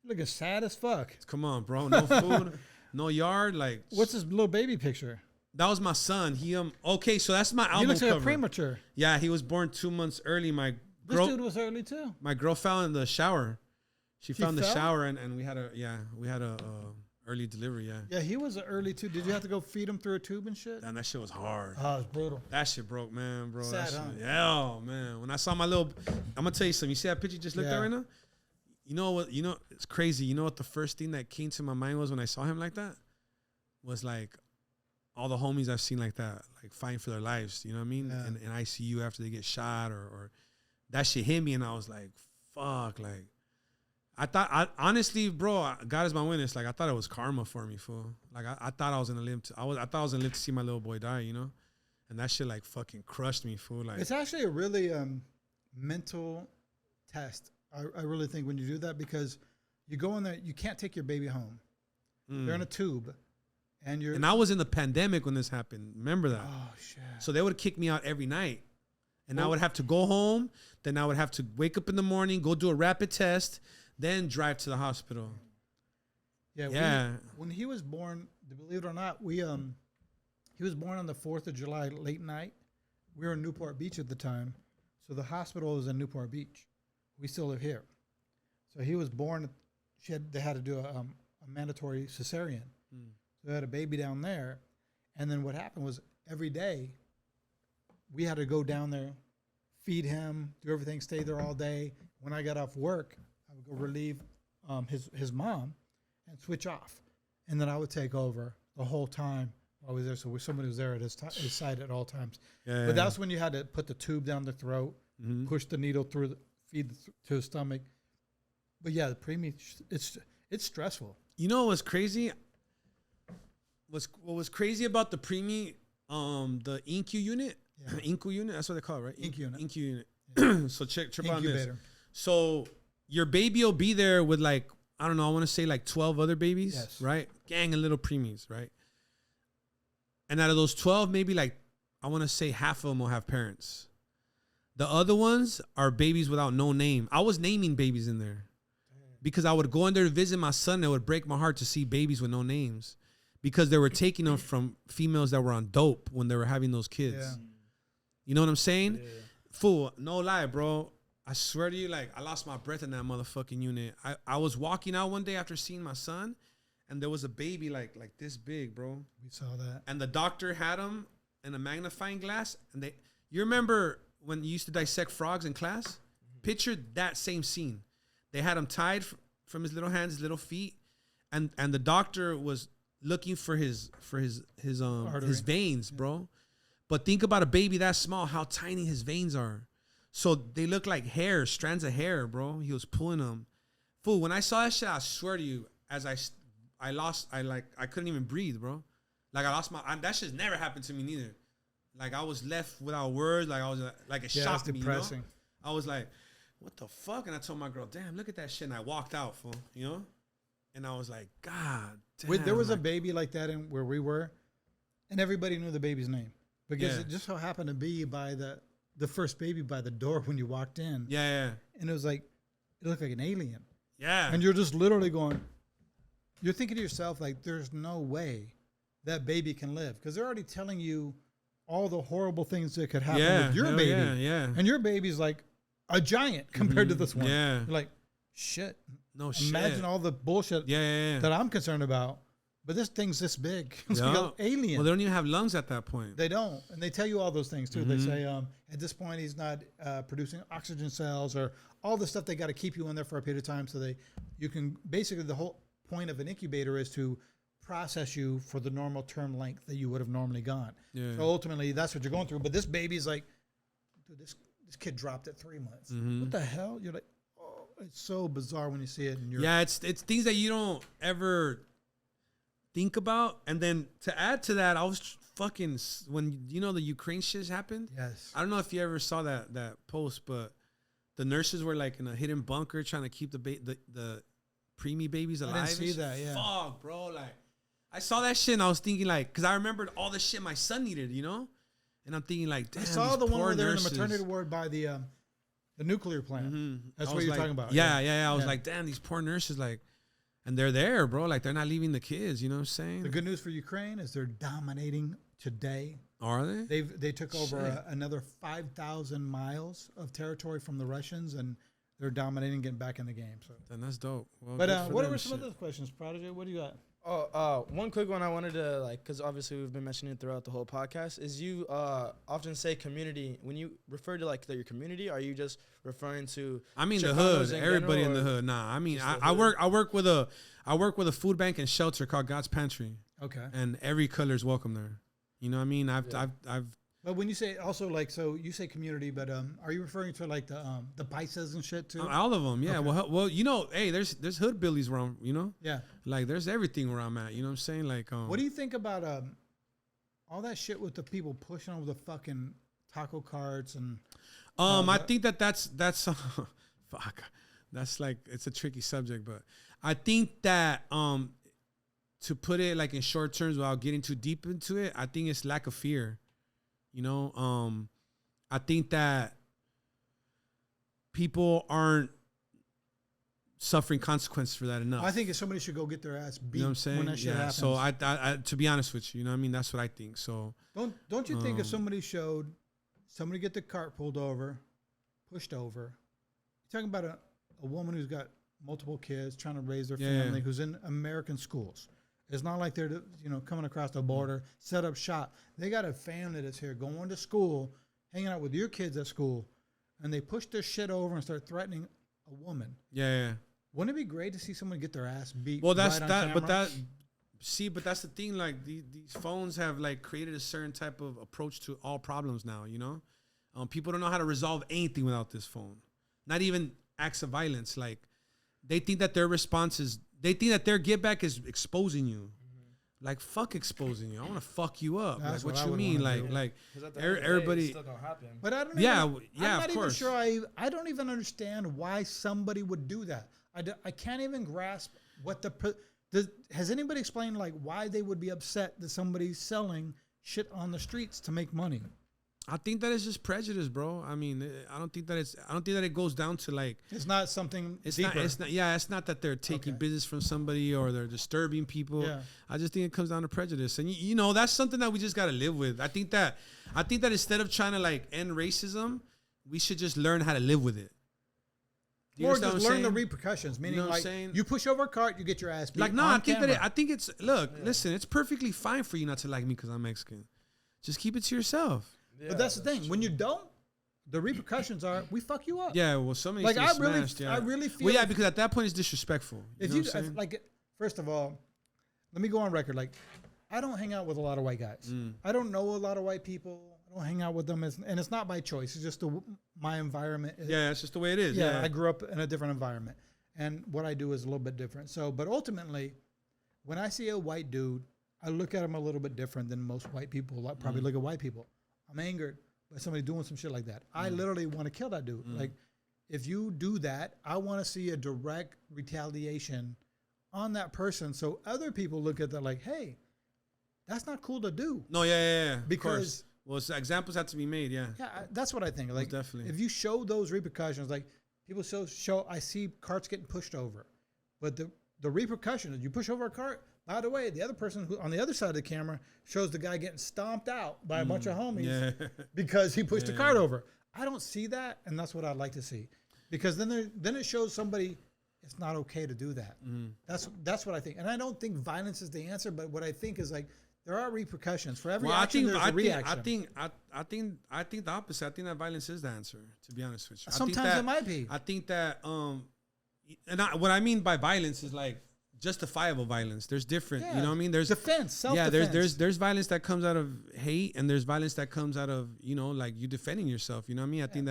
Looking sad as fuck. Come on, bro. No food, no yard. Like What's this little baby picture? that was my son. He okay, so that's my He album looks like cover. a premature. Yeah, he was born 2 months early. My This girl, dude was early too. my girl fell in the shower. She found the fell? shower and we had a early delivery. Yeah, Yeah, he was early too. Did you have to go feed him through a tube and shit? and that shit was hard. Oh, it's brutal. That shit broke, man, bro. Sad, That shit, huh? yeah, oh, man. When I saw my little, I'm gonna tell you something. You see that picture you just looked at Yeah. right now? You know what? You know it's crazy. You know what the first thing that came to my mind was when I saw him like that? Was like all the homies I've seen like that, like fighting for their lives. You know what I mean? Yeah. In ICU after they get shot or that shit hit me and I was like, fuck, like. Honestly, bro, God is my witness. Like I thought it was karma for me, fool. Like I thought I was gonna live. I thought I was gonna live to see my little boy die, you know. And that shit like fucking crushed me, fool. Like It's actually a really mental test. I really think when you do that because you go in there, you can't take your baby home. They're in a tube, and you're. And I was in the pandemic when this happened. Remember that? Oh shit. So they would kick me out every night, and I would have to go home. Then I would have to wake up in the morning, go do a rapid test, then drive to the hospital. Yeah. Yeah. When he was born, believe it or not, he was born on the 4th of July, late night. We were in Newport Beach at the time, so the hospital was in Newport Beach. We still live here. So he was born. They had to do a mandatory cesarean. So they had a baby down there, and then what happened was every day we had to go down there, feed him, do everything, stay there all day. When I got off work, I would go relieve his mom and switch off, and then I would take over the whole time I was there. So somebody was there at his side at all times. Yeah. But that's when you had to put the tube down the throat, push the needle through, feed to his stomach. But yeah, the preemie, it's stressful. You know what's crazy? What was crazy about the preemie, the INCU unit, INCU unit. That's what they call it, right? INCU unit. INCU unit. So trip on this. Incubator. So your baby will be there with like, I don't know, I want to say like 12 other babies, Yes. right? Gang of little preemies, right? And out of those 12, maybe like, I want to say half of them will have parents. The other ones are babies without no name. I was naming babies in there because I would go in there to visit my son and it would break my heart to see babies with no names because they were taking them from females that were on dope when they were having those kids. Yeah. You know what I'm saying? Yeah. Fool, no lie, bro. I swear to you, like, I lost my breath in that motherfucking unit. I was walking out one day after seeing my son, and there was a baby like this big, bro. We saw that. And the doctor had him in a magnifying glass. And you remember when you used to dissect frogs in class? Picture that same scene. They had him tied from his little hands, his little feet, and the doctor was looking for his veins, bro. But think about a baby that small, how tiny his veins are. So they look like hair, strands of hair, bro. He was pulling them. Fool, when I saw that shit, I swear to you, as I couldn't even breathe, bro. Like I lost that shit's never happened to me neither. Like I was left without words. Like I was like it shocked me. Depressing. You know? I was like, what the fuck? And I told my girl, damn, look at that shit. And I walked out, fool. You know? And I was like, God damn. There was a baby like that in where we were, and everybody knew the baby's name because it just so happened to be by the first baby by the door when you walked in. Yeah. And it was like, it looked like an alien. Yeah. And you're just literally going, you're thinking to yourself, like, there's no way that baby can live. Because they're already telling you all the horrible things that could happen Yeah, with your hell baby. yeah. And your baby's like a giant compared to this one. Yeah. You're like, shit. No shit. Imagine all the bullshit that I'm concerned about. But this thing's this big. It's like an alien. Well, they don't even have lungs at that point. They don't. And they tell you all those things, too. They say, at this point, he's not producing oxygen cells or all the stuff they got to keep you in there for a period of time so you can, basically the whole point of an incubator is to process you for the normal term length that you would have normally gone. Yeah. So ultimately, that's what you're going through. But this baby's like, dude, this kid dropped at 3 months. What the hell? You're like, oh, it's so bizarre when you see it. And it's things that you don't ever think about. And then to add to that, I was fucking, when the Ukraine shit happened. Yes. I don't know if you ever saw that post, but the nurses were like in a hidden bunker trying to keep the preemie babies alive. I didn't see that. Yeah. Fuck, bro. Like, I saw that shit and I was thinking like, because I remembered all the shit my son needed, and I'm thinking like, damn, I saw the one where they're in the nurses. maternity ward by the nuclear plant. That's what you're talking about. Yeah. I was like, damn, these poor nurses, like, and they're there, bro. Like, they're not leaving the kids. You know what I'm saying? The good news for Ukraine is they're dominating today. Are they? They took over another 5,000 miles of territory from the Russians, and they're dominating, getting back in the game. So then that's dope. Well, but what were some of those questions, Prodigy? What do you got? One quick one I wanted to because obviously we've been mentioning it throughout the whole podcast. Is you often say community when you refer to your community? Are you just referring to? I mean the Chicanos hood, everybody in the general, hood. Nah, I mean I work with a food bank and shelter called God's Pantry. Okay. And every color is welcome there. You know what I mean? I've. But when you say also so you say community, but are you referring to like the paisas and shit too? All of them, yeah. Okay. Well, hey, there's hood billies where I'm, Yeah. Like there's everything where I'm at. You know what I'm saying? Like, what do you think about all that shit with the people pushing over the fucking taco carts and? I think that's fuck. That's like it's a tricky subject, but I think that to put it like in short terms without getting too deep into it, I think it's lack of fear. I think that people aren't suffering consequences for that enough. I think if somebody should go get their ass beat, you know what I'm saying? When that shit happens. So I to be honest with you, that's what I think. So don't you think if somebody get the cart pulled over, pushed over, you're talking about a woman who's got multiple kids trying to raise their family, who's in American schools. It's not like they're, coming across the border, set up shop. They got a family that's here going to school, hanging out with your kids at school, and they push their shit over and start threatening a woman. Yeah. Wouldn't it be great to see someone get their ass beat? Well, that's right that, but that's the thing. Like these phones have like created a certain type of approach to all problems now. People don't know how to resolve anything without this phone. Not even acts of violence. Like they think that their response is. They think that their get back is exposing you. Like fuck exposing you. I want to fuck you up. That's like what you mean? Like everybody. It's still gonna happen. But I don't. Yeah, I'm not of course. even sure. I don't even understand why somebody would do that. I can't even grasp what has anybody explained like why they would be upset that somebody's selling shit on the streets to make money? I think that it's just prejudice, bro. I mean, I don't think that it goes down to like. It's not something. It's deeper. not. It's not. Yeah, it's not that they're taking business from somebody or they're disturbing people. Yeah. I just think it comes down to prejudice, and that's something that we just gotta live with. I think that instead of trying to like end racism, we should just learn how to live with it. Or just learn the repercussions. Meaning, you push over a cart, you get your ass beat. Like, no, I think it's. Look, listen, it's perfectly fine for you not to like me because I'm Mexican. Just keep it to yourself. Yeah, but that's the thing. True. When you don't, the repercussions are we fuck you up. Yeah, well, so many I really feel. Well, yeah, because at that point it's disrespectful. If you first of all, let me go on record. Like, I don't hang out with a lot of white guys. I don't know a lot of white people. I don't hang out with them, and it's not by choice. It's just my environment. Yeah, it's just the way it is. Yeah, I grew up in a different environment, and what I do is a little bit different. So, but ultimately, when I see a white dude, I look at him a little bit different than most white people. Probably look at white people. I'm angered by somebody doing some shit like that. I literally want to kill that dude. Like, if you do that, I want to see a direct retaliation on that person so other people look at that like, hey, that's not cool to do. No, yeah. Because, well, examples have to be made, yeah. Yeah, that's what I think. Like, definitely. If you show those repercussions, like, people show I see carts getting pushed over, but the repercussions. You push over a cart. By the way, the other person who on the other side of the camera shows the guy getting stomped out by a bunch of homies because he pushed the cart over. I don't see that, and that's what I'd like to see, because then it shows somebody it's not okay to do that. That's what I think, and I don't think violence is the answer, but what I think is like there are repercussions for every action. There's a reaction. I think the opposite. I think that violence is the answer. To be honest with you, sometimes it might be. I think that what I mean by violence is like justifiable violence. There's different, you know what I mean? There's defense, self-defense. Yeah, there's violence that comes out of hate, and there's violence that comes out of, you know, like you defending yourself. You know what I mean? I think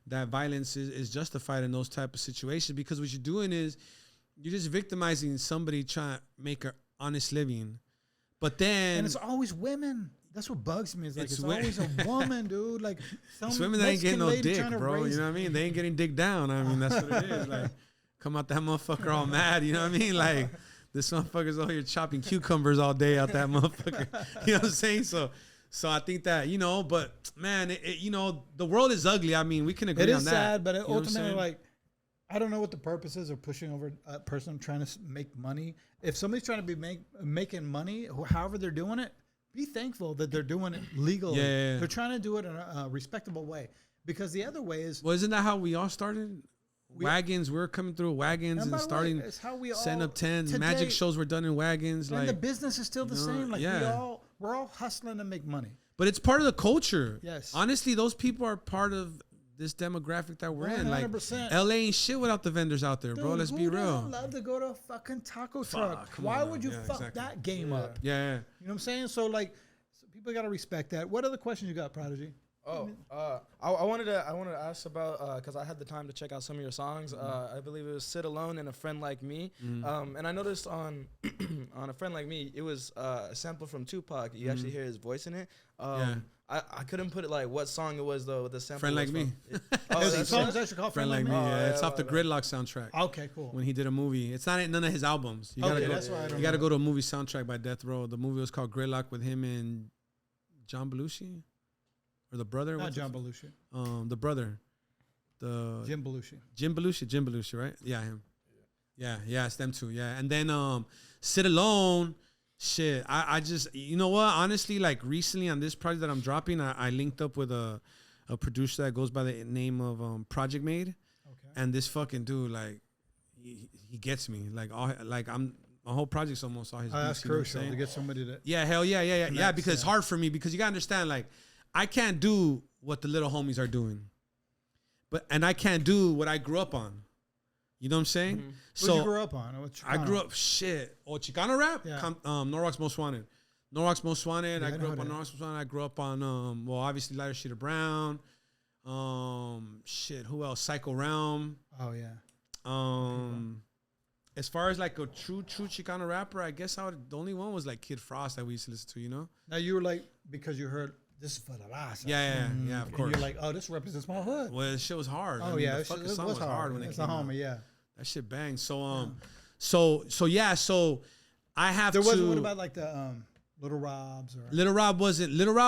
that violence is justified in those type of situations, because what you're doing is you're just victimizing somebody trying to make an honest living. But then, and it's always women. That's what bugs me. Is like it's always a woman, dude. Like some women that ain't getting no dick, bro. You know what I mean? They ain't getting dick down. I mean, that's what it is. Like, come out that motherfucker all mad. You know what I mean? Like, this motherfucker's all here chopping cucumbers all day out that motherfucker. You know what I'm saying? So I think that, you know, but man, you know, the world is ugly. I mean, we can agree on that. It is sad, but ultimately, like, I don't know what the purpose is of pushing over a person trying to make money. If somebody's trying to be making money, however they're doing it, be thankful that they're doing it legally. Yeah. They're trying to do it in a respectable way, because the other way is. Well, isn't that how we all started? Wagons, we're coming through wagons and starting it's how we setting all, up tents. Today, magic shows were done in wagons. And like the business is still the same. Like we're all hustling to make money. But it's part of the culture. Yes. Honestly, those people are part of this demographic that we're 100%. In. Like 100%. LA ain't shit without the vendors out there, bro. Let's be real. Who love to go to a fucking taco truck? Why would you fuck that game up? Yeah. You know what I'm saying? So like, people got to respect that. What other questions you got, Prodigy? I wanted to ask about because I had the time to check out some of your songs. I believe it was "Sit Alone" and "A Friend Like Me," and I noticed on on "A Friend Like Me" it was a sample from Tupac. You actually hear his voice in it. I couldn't put it like what song it was though with the sample. "Friend Like Me." The song is actually called "Friend Like Me." Yeah, it's off the Gridlock soundtrack. Okay, cool. When he did a movie, it's not in none of his albums. You gotta go to a movie soundtrack by Death Row. The movie was called Gridlock with him and John Belushi. Or the brother? Not John Belushi. The brother. Jim Belushi. Jim Belushi, right? Yeah, him. Yeah, it's them two. Yeah. And then Sit Alone, shit. I just, you know what? Honestly, like recently on this project that I'm dropping, I linked up with a producer that goes by the name of Project Made. Okay. And this fucking dude, like, he gets me. Like, my whole project's almost all his beats. That's crucial to get somebody to. Yeah, hell yeah. Yeah, because it's hard for me, because you gotta understand, like, I can't do what the little homies are doing, and I can't do what I grew up on. You know what I'm saying? Mm-hmm. So you grew up on? I grew up Chicano rap. Yeah. Norwalk's Most Wanted. Norwalk's Most Wanted. Yeah, I grew up on Norwalk's Most Wanted. I grew up on obviously Lighter Shade of Brown. Who else? Psycho Realm. Oh yeah. As far as like a true Chicano rapper, I guess the only one was like Kid Frost that we used to listen to. You know. Now you were like, because you heard. This is for the last. Yeah, of course. And you're like, oh, this represents my hood. Well, this shit was hard. Oh, the fucking song was hard when it came out. Yeah. That shit banged. So I have to. What about like the Little Robs? Little Rob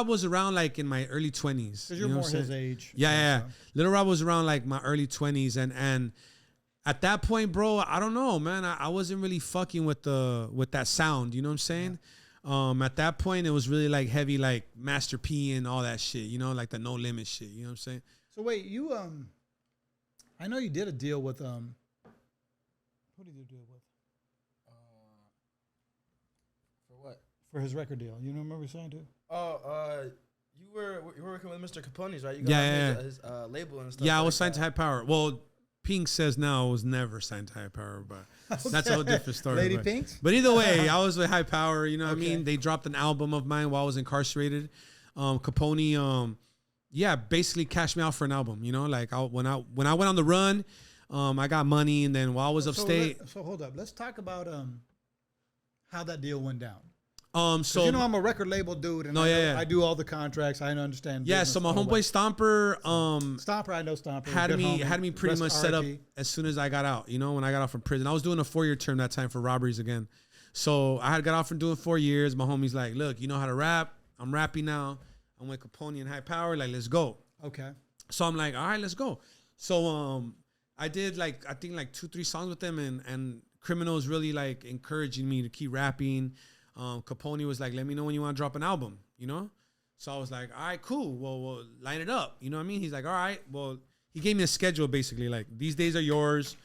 was around like in my early 20s. Because you're more his age. Yeah. Little Rob was around like my early 20s. And at that point, bro, I don't know, man. I wasn't really fucking with that sound. You know what I'm saying? Yeah. At that point, it was really like heavy, like Master P and all that shit, you know, like the No Limit shit. You know what I'm saying? So wait, you I know you did a deal with who did you deal with? For what? For his record deal. You remember you signed to? You were working with Mr. Capone's, right? You got his label and stuff. Yeah, I was signed to High Power. Well, Pink says now I was never signed to High Power, but that's a whole different story. Lady Pinks? But either way, I was with High Power, you know what I mean? They dropped an album of mine while I was incarcerated. Capone, basically cashed me out for an album, you know? Like when I went on the run, I got money, and then while I was upstate. So hold up. Let's talk about how that deal went down. So you know I'm a record label dude, and I do all the contracts. I understand. Yeah, so my homeboy Stomper, Stomper, I know Stomper had me pretty much set up as soon as I got out. You know, when I got out from prison, I was doing a 4-year term that time for robberies again. So I had got out from doing 4 years. My homie's like, "Look, you know how to rap. I'm rapping now. I'm with Capone and High Power. Like, let's go." Okay. So I'm like, "All right, let's go." So I did I think 2-3 songs with them, and Criminal was really like encouraging me to keep rapping. Capone was like, let me know when you want to drop an album, you know? So I was like, all right, cool. Well, we'll line it up. You know what I mean? He's like, all right. Well, he gave me a schedule basically. Like, these days are yours.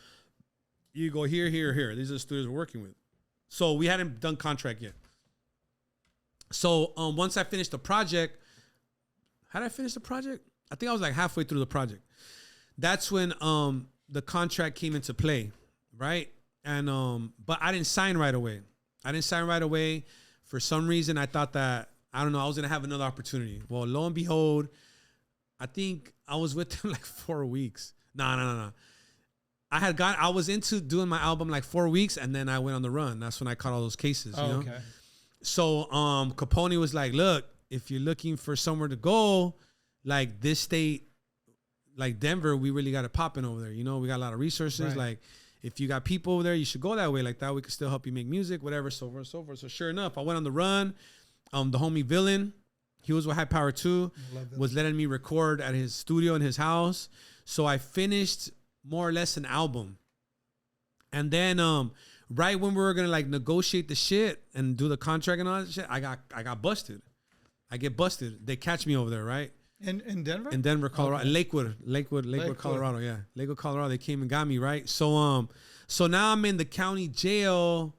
You go here, here, here. These are the studios we're working with. So we hadn't done contract yet. So once I finished the project, how did I finish the project? I think I was like halfway through the project. That's when the contract came into play, right? And but I didn't sign right away. For some reason, I thought that, I don't know, I was gonna have another opportunity. Well, lo and behold, I think I was with them like 4 weeks. No. I was into doing my album like 4 weeks, and then I went on the run. That's when I caught all those cases. You know? Okay. So Capone was like, look, if you're looking for somewhere to go, like this state, like Denver, we really got it popping over there. You know, we got a lot of resources. Right. Like, if you got people over there, you should go that way. Like that, we could still help you make music, whatever, so forth and so forth. So sure enough, I went on the run. The homie Villain, he was with High Power too, was letting me record at his studio in his house. So I finished more or less an album. And then right when we were gonna like negotiate the shit and do the contract and all that shit, I got busted. I get busted. They catch me over there, right? In Denver? In Denver, Colorado. Okay. Lakewood, Colorado. Yeah, Lakewood, Colorado. They came and got me, right? So now I'm in the county jail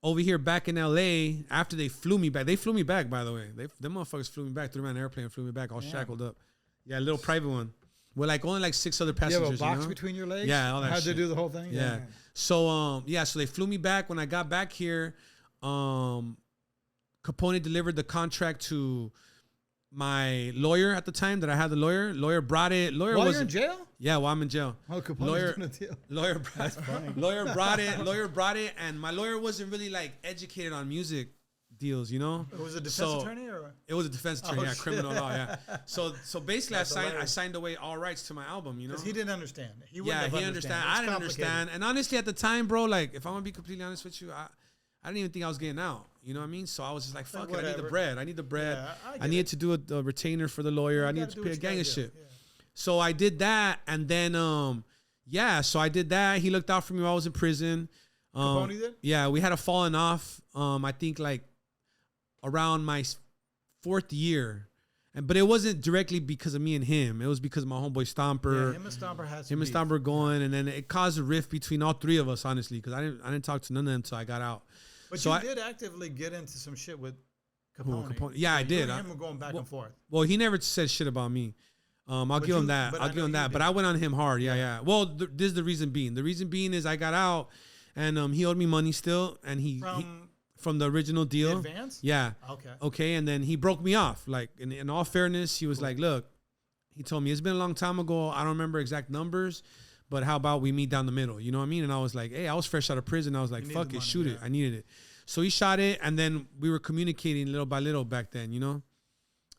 over here back in LA after they flew me back. They flew me back, by the way. Them motherfuckers flew me back, threw me on an airplane, flew me back all shackled up. Yeah, a little private one. With like only like 6 other passengers. You have a box between your legs? Yeah, all that How'd shit. they do the whole thing? Yeah. So so they flew me back. When I got back here, Capone delivered the contract to my lawyer at the time that I had the lawyer. Lawyer brought it. Lawyer While was you're in jail? Yeah, while I'm in jail. Oh, Capone's Lawyer, doing a deal. lawyer brought it. Lawyer brought it, and my lawyer wasn't really like educated on music deals, you know. It was a defense attorney, or it was a defense attorney, shit. Criminal law, yeah. So basically, That's I signed away all rights to my album, you know. because he didn't understand. He understand. I didn't understand, and honestly, at the time, bro, like if I'm gonna be completely honest with you, I didn't even think I was getting out. You know what I mean? So I was just like, fuck it. I need the bread. Yeah, I needed to do a retainer for the lawyer. I needed to pay a gang of shit. Yeah. So I did that. And then, so I did that. He looked out for me while I was in prison. Capone did? Yeah, we had a falling off, I think like around my 4th year. But it wasn't directly because of me and him. It was because of my homeboy Stomper. Yeah, him and Stomper had some Him and Stomper going. And then it caused a rift between all 3 of us, honestly, because I didn't talk to none of them until I got out. But so you did actively get into some shit with Capone. Yeah, I did. You and him were going back and forth. Well, he never said shit about me. I'll give him that. But I went on him hard. Yeah. Well, this is the reason being. The reason being is I got out, and he owed me money still, and he from the original deal. The advance? Yeah. Okay. And then he broke me off. Like in all fairness, he was like, "Look," he told me, "It's been a long time ago. I don't remember exact numbers, but how about we meet down the middle?" You know what I mean? And I was like, "Hey, I was fresh out of prison. I was like, fuck it, shoot it. I needed it." So he shot it, and then we were communicating little by little back then, you know?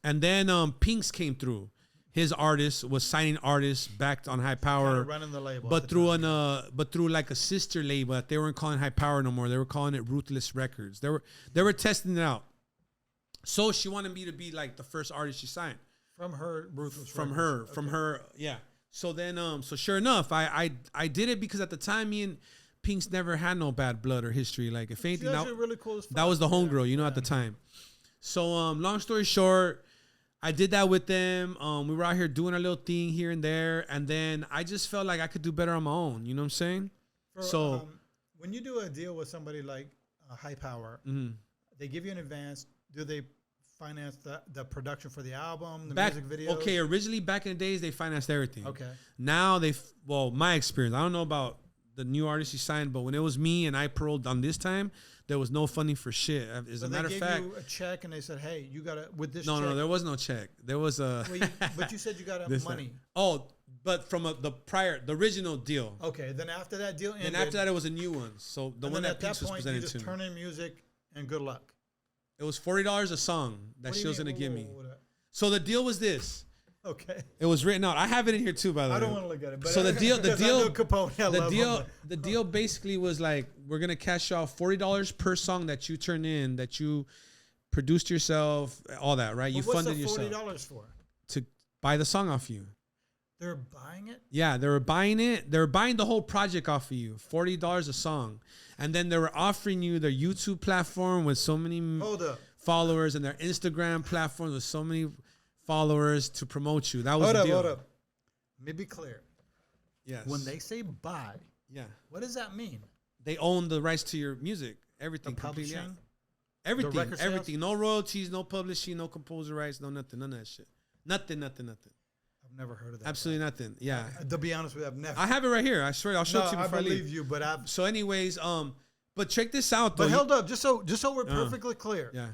And then Pinks came through. His artist was signing artists backed on High Power. Running the label. But through like a sister label that they weren't calling High Power no more. They were calling it Ruthless Records. They were testing it out. So she wanted me to be like the first artist she signed. From her Ruthless From Records. her, yeah. So then so sure enough, I did it because at the time me and Pinks never had no bad blood or history. Like if anything, really cool as fuck. That was the homegirl, you know, at the time. So long story short, I did that with them. We were out here doing our little thing here and there, and then I just felt like I could do better on my own. You know what I'm saying? So when you do a deal with somebody like High Power, they give you an advance. Do they finance the production for the album, the music videos? Okay, originally back in the days they financed everything. Okay. Now my experience. I don't know about the new artists you signed, but when it was me and I paroled on this time, there was no funding for shit. As a matter of fact, they gave you a check and they said, "Hey, you gotta with this." No, check. no, there was no check. There was a. Well, but you said you got money. Time. Oh, but from the original deal. Okay, then after that deal ended. And after that, it was a new one. So the one that Pinks was presented to me. You just turn in music and good luck. It was $40 a song that she was gonna give me. So the deal was this. Okay. It was written out. I have it in here too, by the way. I don't want to look at it. But so the deal Capone, basically was like, we're gonna cash you out $40 per song that you turn in, that you produced yourself, all that, right? You funded yourself. What's the $40 for? To buy the song off you. They're buying it? Yeah, they were buying it. They were buying the whole project off of you, $40 a song. And then they were offering you their YouTube platform with so many followers and their Instagram platform with so many followers to promote you. That was the deal. Hold up. Let me be clear. Yes. When they say buy, what does that mean? They own the rights to your music, everything, The completely. publishing? Everything, record sales? everything. No royalties, no publishing, no composer rights, no nothing, none of that shit. Nothing. I've never heard of that. Absolutely nothing. Yeah. To be honest with you, I've never. I have it right here. I swear, I'll show it to you before I leave. I believe you, but I've. So, anyways, but check this out, though. But hold up, just so we're perfectly clear. Yeah.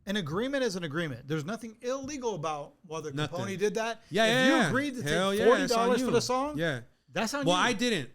An agreement is an agreement. There's nothing illegal about whether Capone did that. Yeah, if you agreed to take $40 for the song, that's on you. Well, I didn't,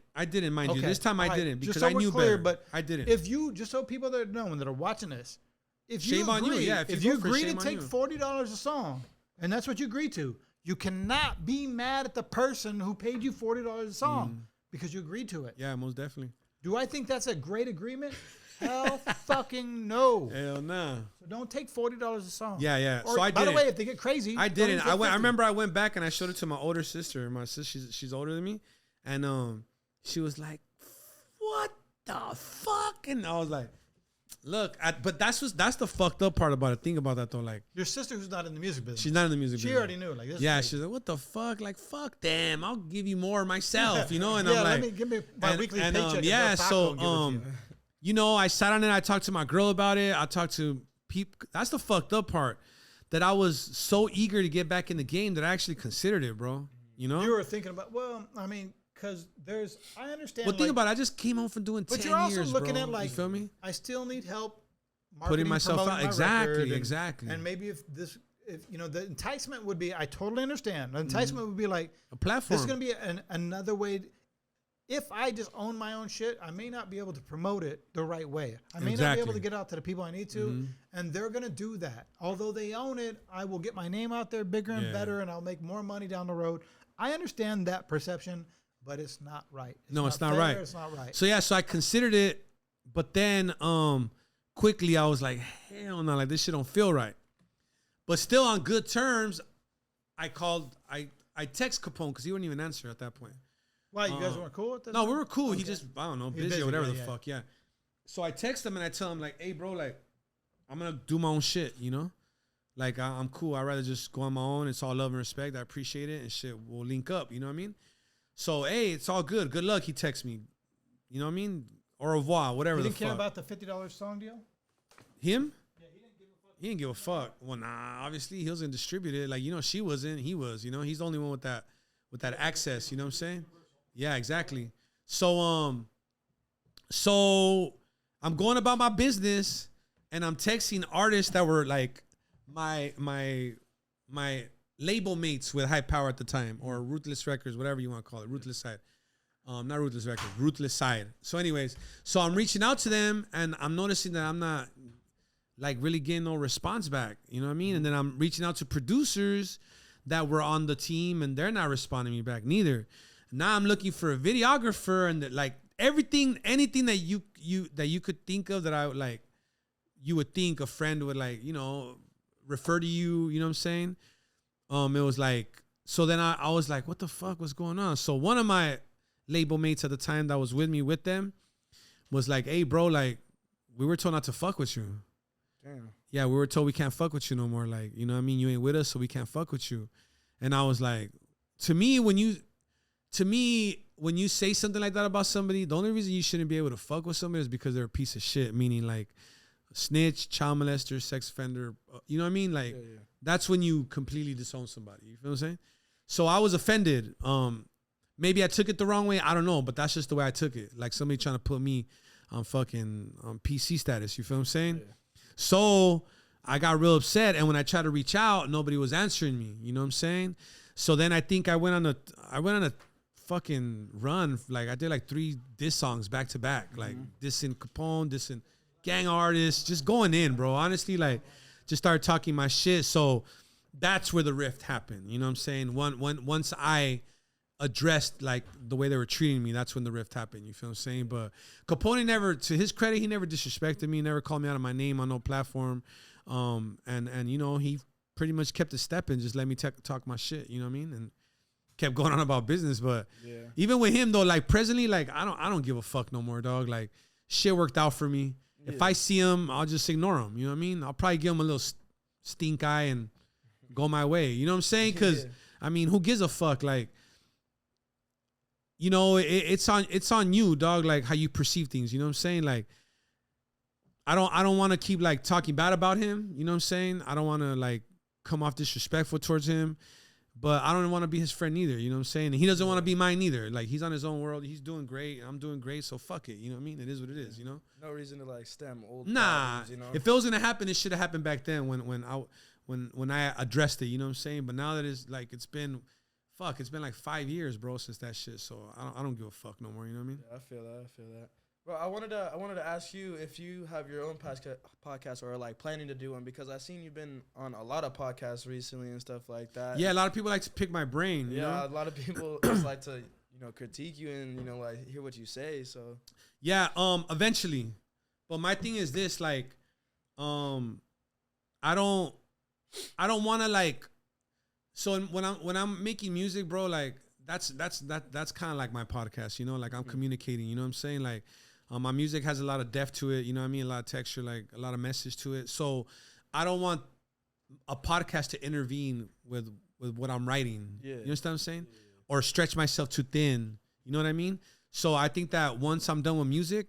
mind you. This time I didn't because I knew better. But I didn't. If you, just so people that know and that are watching this, if you shame agree, on you. Yeah, if you agree to take $40 a song, and that's what you agreed to, you cannot be mad at the person who paid you $40 a song because you agreed to it. Yeah, most definitely. Do I think that's a great agreement? Hell fucking no. Hell no. So don't take $40 a song. Yeah. Or, so I did. By the way, if they get crazy, I didn't. I remember I went back and I showed it to my older sister. My sister, she's older than me, and she was like, "What the fuck?" And I was like, "Look," but that's the fucked up part about it. Think about that though. Like your sister, who's not in the music business, she's not in the music business. She already knew. Like this. Yeah, she's like, "What the fuck?" Like, "Fuck them. I'll give you more myself," you know. And I'm like, give me my weekly paycheck. Yeah, so you know, I sat on it. I talked to my girl about it. I talked to people. That's the fucked up part. That I was so eager to get back in the game that I actually considered it, bro. You know? You were thinking about, well, I mean, because I understand. Well, think about it. I just came home from doing 10 years, bro. But you're also looking at, like, you feel me? I still need help putting myself out. Exactly. And maybe if you know, the enticement would be, I totally understand. The enticement would be like, a platform. This is going to be another way. If I just own my own shit, I may not be able to promote it the right way. I may not be able to get out to the people I need to, and they're going to do that. Although they own it, I will get my name out there bigger and better, and I'll make more money down the road. I understand that perception, but it's not right. It's not right. It's not right. So I considered it, but then quickly I was like, hell no, like this shit don't feel right. But still on good terms, I text Capone because he wouldn't even answer at that point. Why, you guys weren't cool with that? No, we were cool. Okay. He just, I don't know, busy or whatever the fuck, yeah. So I text him and I tell him, like, hey, bro, like, I'm going to do my own shit, you know? Like, I'm cool. I'd rather just go on my own. It's all love and respect. I appreciate it and shit. We'll link up, you know what I mean? So, hey, it's all good. Good luck, he texts me. You know what I mean? Au revoir, whatever the fuck. He didn't care about the $50 song deal? Him? Yeah, he didn't give a fuck. He didn't give a fuck. Well, nah, obviously he wasn't distributed. Like, you know, she wasn't. He was, you know? He's the only one with that access, you know what I'm saying? Yeah, exactly. So I'm going about my business and I'm texting artists that were like my label mates with High Power at the time, or Ruthless Records, whatever you want to call it. Ruthless Side. Not Ruthless Records, Ruthless Side. So anyways, so I'm reaching out to them and I'm noticing that I'm not like really getting no response back. You know what I mean? And then I'm reaching out to producers that were on the team and they're not responding me back neither. Now I'm looking for a videographer and like anything that you could think of that I would like, you would think a friend would like, you know, refer to you, you know what I'm saying? It was like, so then I was like, what the fuck was going on? So one of my label mates at the time that was with me with them was like, hey bro, like we were told not to fuck with you. Damn. Yeah, we were told we can't fuck with you no more. Like, you know what I mean? You ain't with us, so we can't fuck with you. And I was like, to me, when you say something like that about somebody, the only reason you shouldn't be able to fuck with somebody is because they're a piece of shit, meaning like snitch, child molester, sex offender. You know what I mean? Like, that's when you completely disown somebody. You feel what I'm saying? So I was offended. Maybe I took it the wrong way. I don't know, but that's just the way I took it. Like somebody trying to put me on fucking PC status. You feel what I'm saying? Yeah. So I got real upset. And when I tried to reach out, nobody was answering me. You know what I'm saying? So then I think I went on a fucking run. Like I did like 3 diss songs back to back. Like dissing Capone, dissing gang artists, just going in, bro. Honestly, like just started talking my shit. So that's where the rift happened. You know what I'm saying? Once I addressed like the way they were treating me, that's when the rift happened. You feel what I'm saying? But Capone never, to his credit, he never disrespected me, never called me out of my name on no platform. And you know, he pretty much kept it stepping, just let me talk my shit, you know what I mean? kept going on about business. But even with him though, like presently, like I don't give a fuck no more, dog. Like shit worked out for me. Yeah. If I see him, I'll just ignore him. You know what I mean? I'll probably give him a little stink eye and go my way. You know what I'm saying? Because I mean, who gives a fuck? Like, you know, it's on you, dog. Like how you perceive things. You know what I'm saying? Like, I don't want to keep like talking bad about him. You know what I'm saying? I don't want to like come off disrespectful towards him, but I don't want to be his friend either. You know what I'm saying? And he doesn't want to be mine either. Like he's on his own world. He's doing great. I'm doing great. So fuck it. You know what I mean? It is what it is. You know? No reason to like stem old. Nah. Problems, you know? If it was gonna happen, it should have happened back then when I addressed it. You know what I'm saying? But now that it's like it's been like 5 years, bro, since that shit. So I don't give a fuck no more. You know what I mean? Yeah, I feel that. Bro, I wanted to ask you if you have your own podcast or like planning to do one, because I've seen you've been on a lot of podcasts recently and stuff like that. Yeah, a lot of people like to pick my brain. You know? A lot of people just like to critique you and like hear what you say. So yeah, eventually, but my thing is this: like, I don't want to like. So when I'm making music, bro, like that's kind of like my podcast. You know, like I'm communicating. You know what I'm saying? Like. My music has a lot of depth to it, you know what I mean? A lot of texture, like a lot of message to it. So I don't want a podcast to intervene with what I'm writing. Yeah. You understand what I'm saying? Yeah. Or stretch myself too thin. You know what I mean? So I think that once I'm done with music,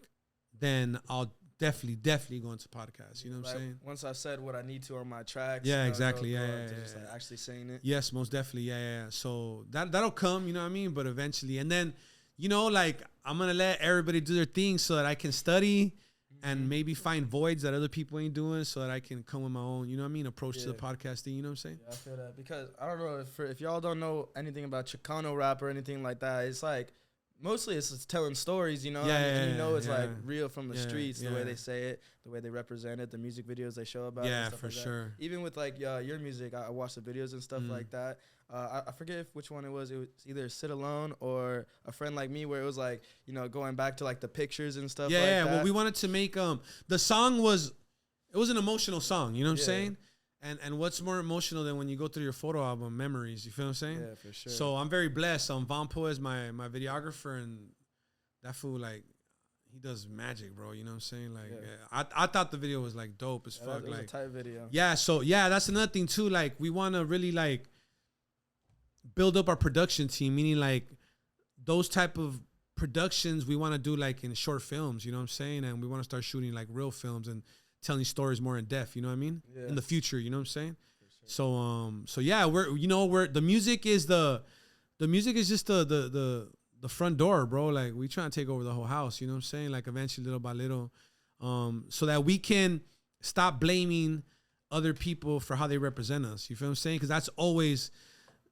then I'll definitely go into podcasts. You know what I'm saying? Once I said what I need to on my tracks. Yeah, exactly. Just like actually saying it. Yes, most definitely. Yeah. So that'll come, you know what I mean? But eventually. And then, you know, like I'm going to let everybody do their thing so that I can study and maybe find voids that other people ain't doing so that I can come with my own, you know what I mean, approach to the podcasting, you know what I'm saying? Yeah, I feel that. Because I don't know if y'all don't know anything about Chicano rap or anything like that, it's like mostly it's just telling stories, you know? And you know it's like real from the streets, the way they say it, the way they represent it, the music videos they show about it. Yeah, and stuff for like sure. That. Even with like your music, I watched the videos and stuff like that. I forget which one it was. It was either Sit Alone or A Friend Like Me, where it was like, you know, going back to like the pictures and stuff like that. Yeah, well, we wanted to make, the song was an emotional song, you know what I'm saying? And what's more emotional than when you go through your photo album, memories, you feel what I'm saying? Yeah, for sure. So I'm very blessed. Vampo is my videographer, and that fool, like, he does magic, bro. You know what I'm saying? Like, I thought the video was like dope as fuck. That was like a tight video. Yeah, so that's another thing too. Like, we want to really like build up our production team, meaning like those type of productions we want to do like in short films, you know what I'm saying? And we want to start shooting like real films and telling stories more in depth, you know what I mean? Yeah. In the future, you know what I'm saying? Sure. So yeah, we're the music is just the front door, bro. Like, we trying to take over the whole house, you know what I'm saying? Like, eventually, little by little, so that we can stop blaming other people for how they represent us. You feel what I'm saying? Because that's always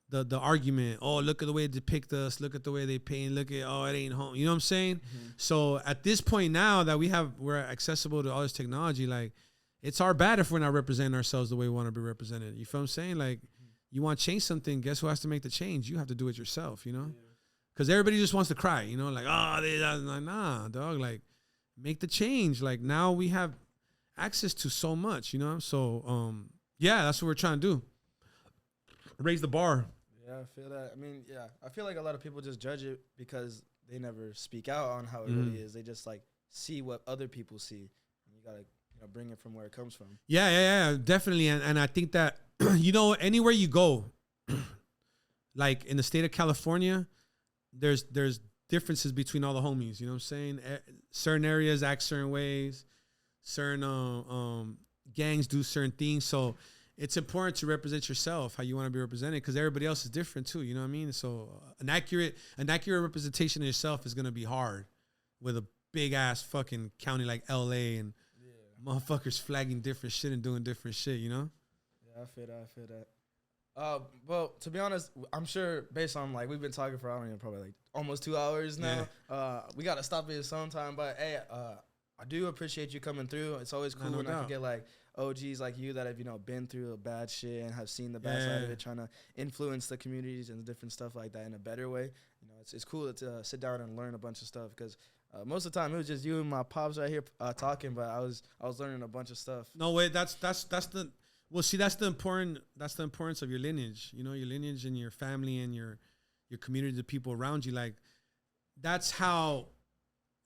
the argument. Oh, look at the way they depict us. Look at the way they paint. Look at, oh, it ain't home. You know what I'm saying? Mm-hmm. So at this point now that we're accessible to all this technology, like, it's our bad if we're not representing ourselves the way we want to be represented. You feel what I'm saying? Like, you want to change something, guess who has to make the change? You have to do it yourself, you know? Because everybody just wants to cry, you know? Like, oh, like, nah, dog. Like, make the change. Like, now we have access to so much, you know? So, yeah, that's what we're trying to do. Raise the bar. Yeah, I feel that. I mean, yeah, I feel like a lot of people just judge it because they never speak out on how it really is. They just like see what other people see. And you gotta, bring it from where it comes from. Yeah, definitely. And I think that anywhere you go, like in the state of California, there's differences between all the homies. You know what I'm saying? Certain areas act certain ways. Certain gangs do certain things. So it's important to represent yourself how you want to be represented, because everybody else is different too. You know what I mean? So an accurate representation of yourself is gonna be hard with a big ass fucking county like LA and motherfuckers flagging different shit and doing different shit. You know? Yeah, I feel that. Well, to be honest, I'm sure based on like we've been talking for probably like almost 2 hours now. Yeah. We gotta stop it sometime. But hey, I do appreciate you coming through. It's always cool when I can get like OGs like you that have been through a bad shit and have seen the bad side of it, trying to influence the communities and different stuff like that in a better way. It's cool to sit down and learn a bunch of stuff, because most of the time it was just you and my pops right here talking, but I was learning a bunch of stuff. No way, that's the importance of your lineage. Your lineage and your family and your your community, the people around you. Like, that's how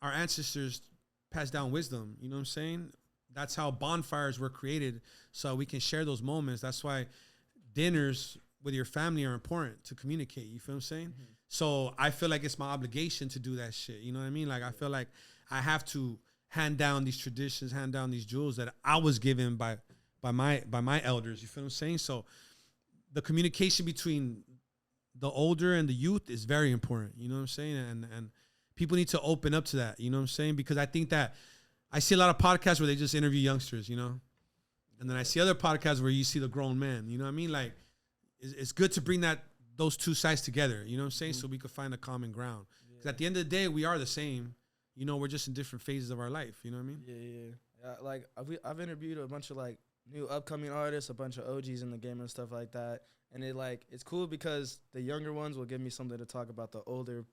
our ancestors passed down wisdom. You know what I'm saying? That's how bonfires were created, so we can share those moments. That's why dinners with your family are important to communicate. You feel what I'm saying? Mm-hmm. So I feel like it's my obligation to do that shit. You know what I mean? Like, I feel like I have to hand down these traditions, hand down these jewels that I was given by my elders. You feel what I'm saying? So the communication between the older and the youth is very important. You know what I'm saying? And people need to open up to that. You know what I'm saying? Because I think that I see a lot of podcasts where they just interview youngsters, you know? And then I see other podcasts where you see the grown man. You know what I mean? Like, it's good to bring those two sides together. You know what I'm saying? Mm-hmm. So we could find a common ground. Because at the end of the day, we are the same. You know, we're just in different phases of our life. You know what I mean? Yeah. Like, I've interviewed a bunch of, like, new upcoming artists, a bunch of OGs in the game and stuff like that. And it's cool because the younger ones will give me something to talk about, the older,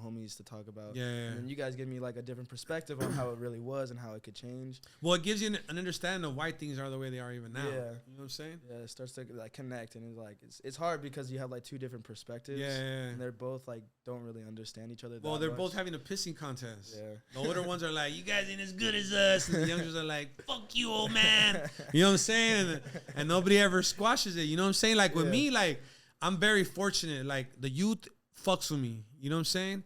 homies to talk about. Yeah. And then you guys give me like a different perspective on how it really was and how it could change. Well, it gives you an understanding of why things are the way they are even now. Yeah. You know what I'm saying? Yeah, it starts to like connect, and it's hard because you have like two different perspectives. Yeah. And they're both like don't really understand each other. Well, they're much. both having a pissing contest. Yeah. The older ones are like, "You guys ain't as good as us," and the youngsters are like, "Fuck you, old man." You know what I'm saying? And nobody ever squashes it. You know what I'm saying? Like with me, like, I'm very fortunate. Like, the youth fucks with me. You know what I'm saying?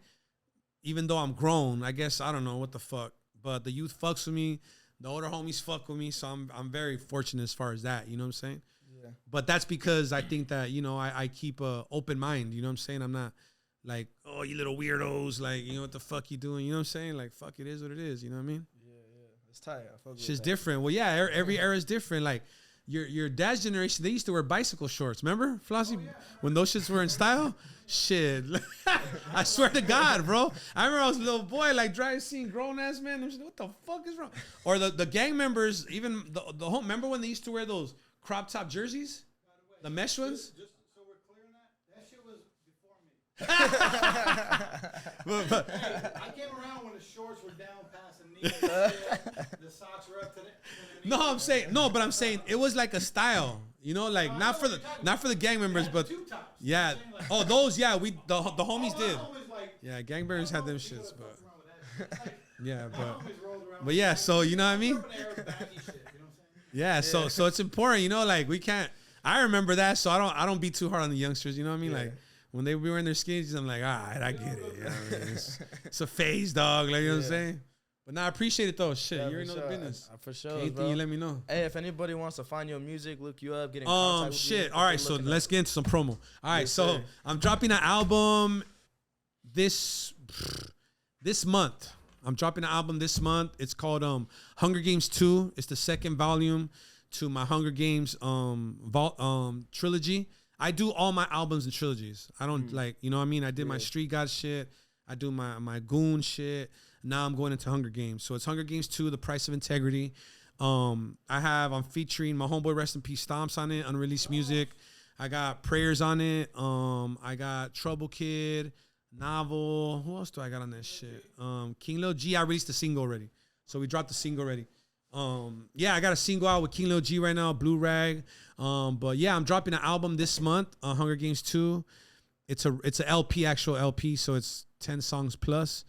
Even though I'm grown, I guess, I don't know what the fuck. But the youth fucks with me. The older homies fuck with me. So I'm very fortunate as far as that. You know what I'm saying? Yeah. But that's because I think that, I keep a open mind. You know what I'm saying? I'm not like, oh, you little weirdos. Like, what the fuck you doing? You know what I'm saying? Like, fuck, it is what it is. You know what I mean? Yeah. It's tight. It's just different. Well, yeah, every era is different. Like, Your dad's generation, they used to wear bicycle shorts. Remember, Flossy? Oh, yeah. When those shits were in style? Shit. I swear to God, bro. I remember I was a little boy, like, seeing grown-ass men. I'm just, what the fuck is wrong? Or the gang members, even the whole, remember when they used to wear those crop top jerseys? The mesh ones? Just so we're clear on that shit was before me. Hey, I came around when the shorts were down past the knee. The socks were up to the knee. I'm saying it was like a style, like not for the gang members, but yeah. Oh, those, yeah, the homies did. Yeah, gang members had them shits, but yeah, but yeah. So you know what I mean? Yeah. So it's important, like we can't. I remember that, so I don't be too hard on the youngsters. You know what I mean? Like when they be wearing their skins, I'm like, all right, I get it. You know what I mean? It's a phase, dog. Like, you know what I'm saying? But I appreciate it though. Shit, you already know the business. For sure, anything, bro. You let me know. Hey, if anybody wants to find your music, look you up, get in contact with shit. you. All right, so let's get into some promo. All right, so I'm dropping an album this month. I'm dropping an album this month. It's called Hunger Games 2. It's the second volume to my Hunger Games trilogy. I do all my albums in trilogies. I don't like, you know what I mean? I did my Street God shit. I do my Goon shit. Now I'm going into Hunger Games. So it's Hunger Games 2, The Price of Integrity. I'm featuring my homeboy, rest in peace, Stomps on it, unreleased music. I got Prayers on it. I got Trouble Kid, Novel. Who else do I got on that shit? King Lil G, I released the single already. So we dropped the single already. I got a single out with King Lil G right now, Blue Rag. But yeah, I'm dropping an album this month, Hunger Games 2. It's a LP, actual LP, so it's 10 songs plus.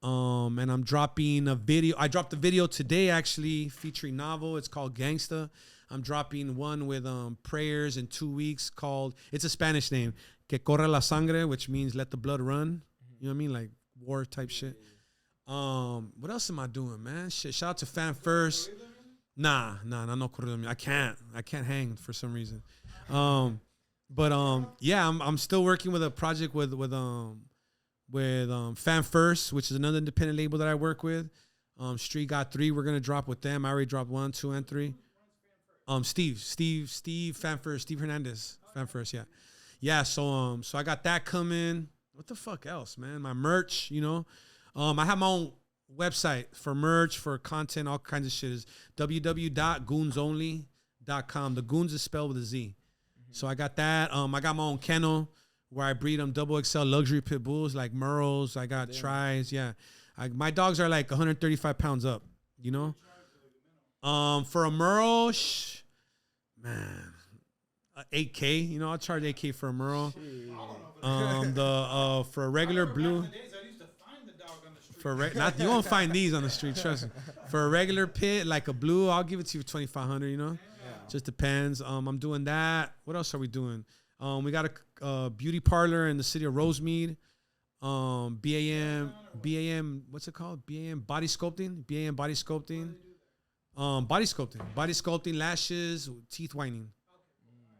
And I'm dropping a video. I dropped a video today, actually, featuring Novel. It's called Gangsta. I'm dropping one with Prayers in 2 weeks called, it's a Spanish name, Que corra la sangre, which means let the blood run. You know what I mean? Like war type shit. What else am I doing, man? Shit, shout out to Fan First. Nah, no corrido. I can't hang for some reason. Yeah, I'm still working with a project with Fan First, which is another independent label that I work with. Street Got 3, we're gonna drop with them. I already dropped 1, 2, and 3. Steve Fan First, Steve Hernandez, Fan First, yeah. Yeah, so I got that coming. What the fuck else, man? My merch, I have my own website for merch, for content, all kinds of shit. Is www.goonsonly.com. The Goons is spelled with a Z. Mm-hmm. So I got that. I got my own kennel where I breed them XXL luxury pit bulls like Merles. I got tries. Yeah. My dogs are like 135 pounds up, For a Merle, man, 8K. You know, I'll charge 8K for a Merle. For a regular blue. You won't find these on the street, trust me. For a regular pit, like a blue, I'll give it to you for 2,500. You know, just depends. I'm doing that. What else are we doing? We got a beauty parlor in the city of Rosemead. BAM, what's it called? BAM Body Sculpting. BAM Body Sculpting. Body sculpting, lashes, teeth whitening.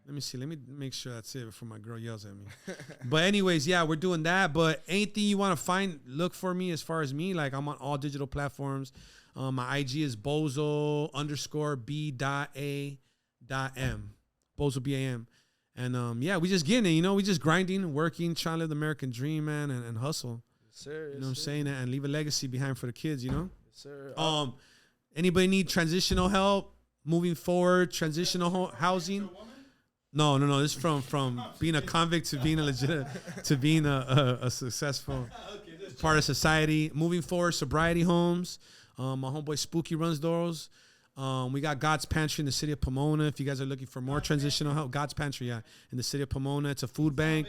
Let me see. Let me make sure that's it before my girl yells at me. But anyways, yeah, we're doing that. But anything you want to find, look for me as far as me. Like, I'm on all digital platforms. My IG is bozo_b.a.m. Bozo B-A-M. And yeah, we just getting it, you know, we just grinding, working, trying to live the American dream, man, and hustle. Yes, sir. You know what I'm saying? And leave a legacy behind for the kids, you know? Yes, sir. Anybody need transitional help moving forward, transitional housing? No. This is from being a convict to being a legit, to being a successful part of society. Moving forward, sobriety homes. My homeboy Spooky runs those. We got God's Pantry in the city of Pomona. If you guys are looking for more transitional help, God's Pantry, in the city of Pomona. It's a food bank.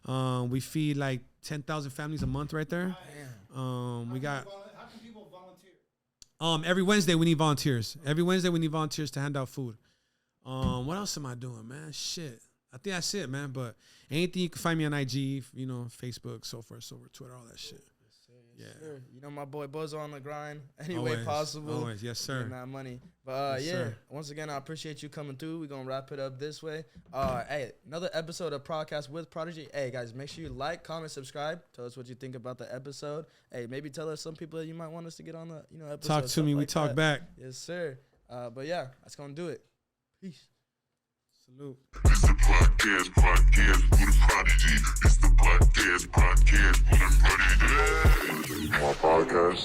We feed like 10,000 families a month right there. We got. How can people volunteer? Every Wednesday we need volunteers. Every Wednesday we need volunteers to hand out food. What else am I doing, man? Shit. I think that's it, man. But anything you can find me on IG, you know, Facebook, so forth, Twitter, all that shit. Yes, sir. You know my boy Bozo on the grind any way possible. Always, yes, sir. Getting that money. But yes, sir. Once again, I appreciate you coming through. We're going to wrap it up this way. Hey, another episode of Podcast with Prodigy. Hey, guys, make sure you like, comment, subscribe. Tell us what you think about the episode. Hey, maybe tell us some people that you might want us to get on the episode. Talk to me. We talk back. Yes, sir. But yeah, that's going to do it. Peace. Salute. It's the podcast with a Prodigy. It's the podcast with a Prodigy. My podcast.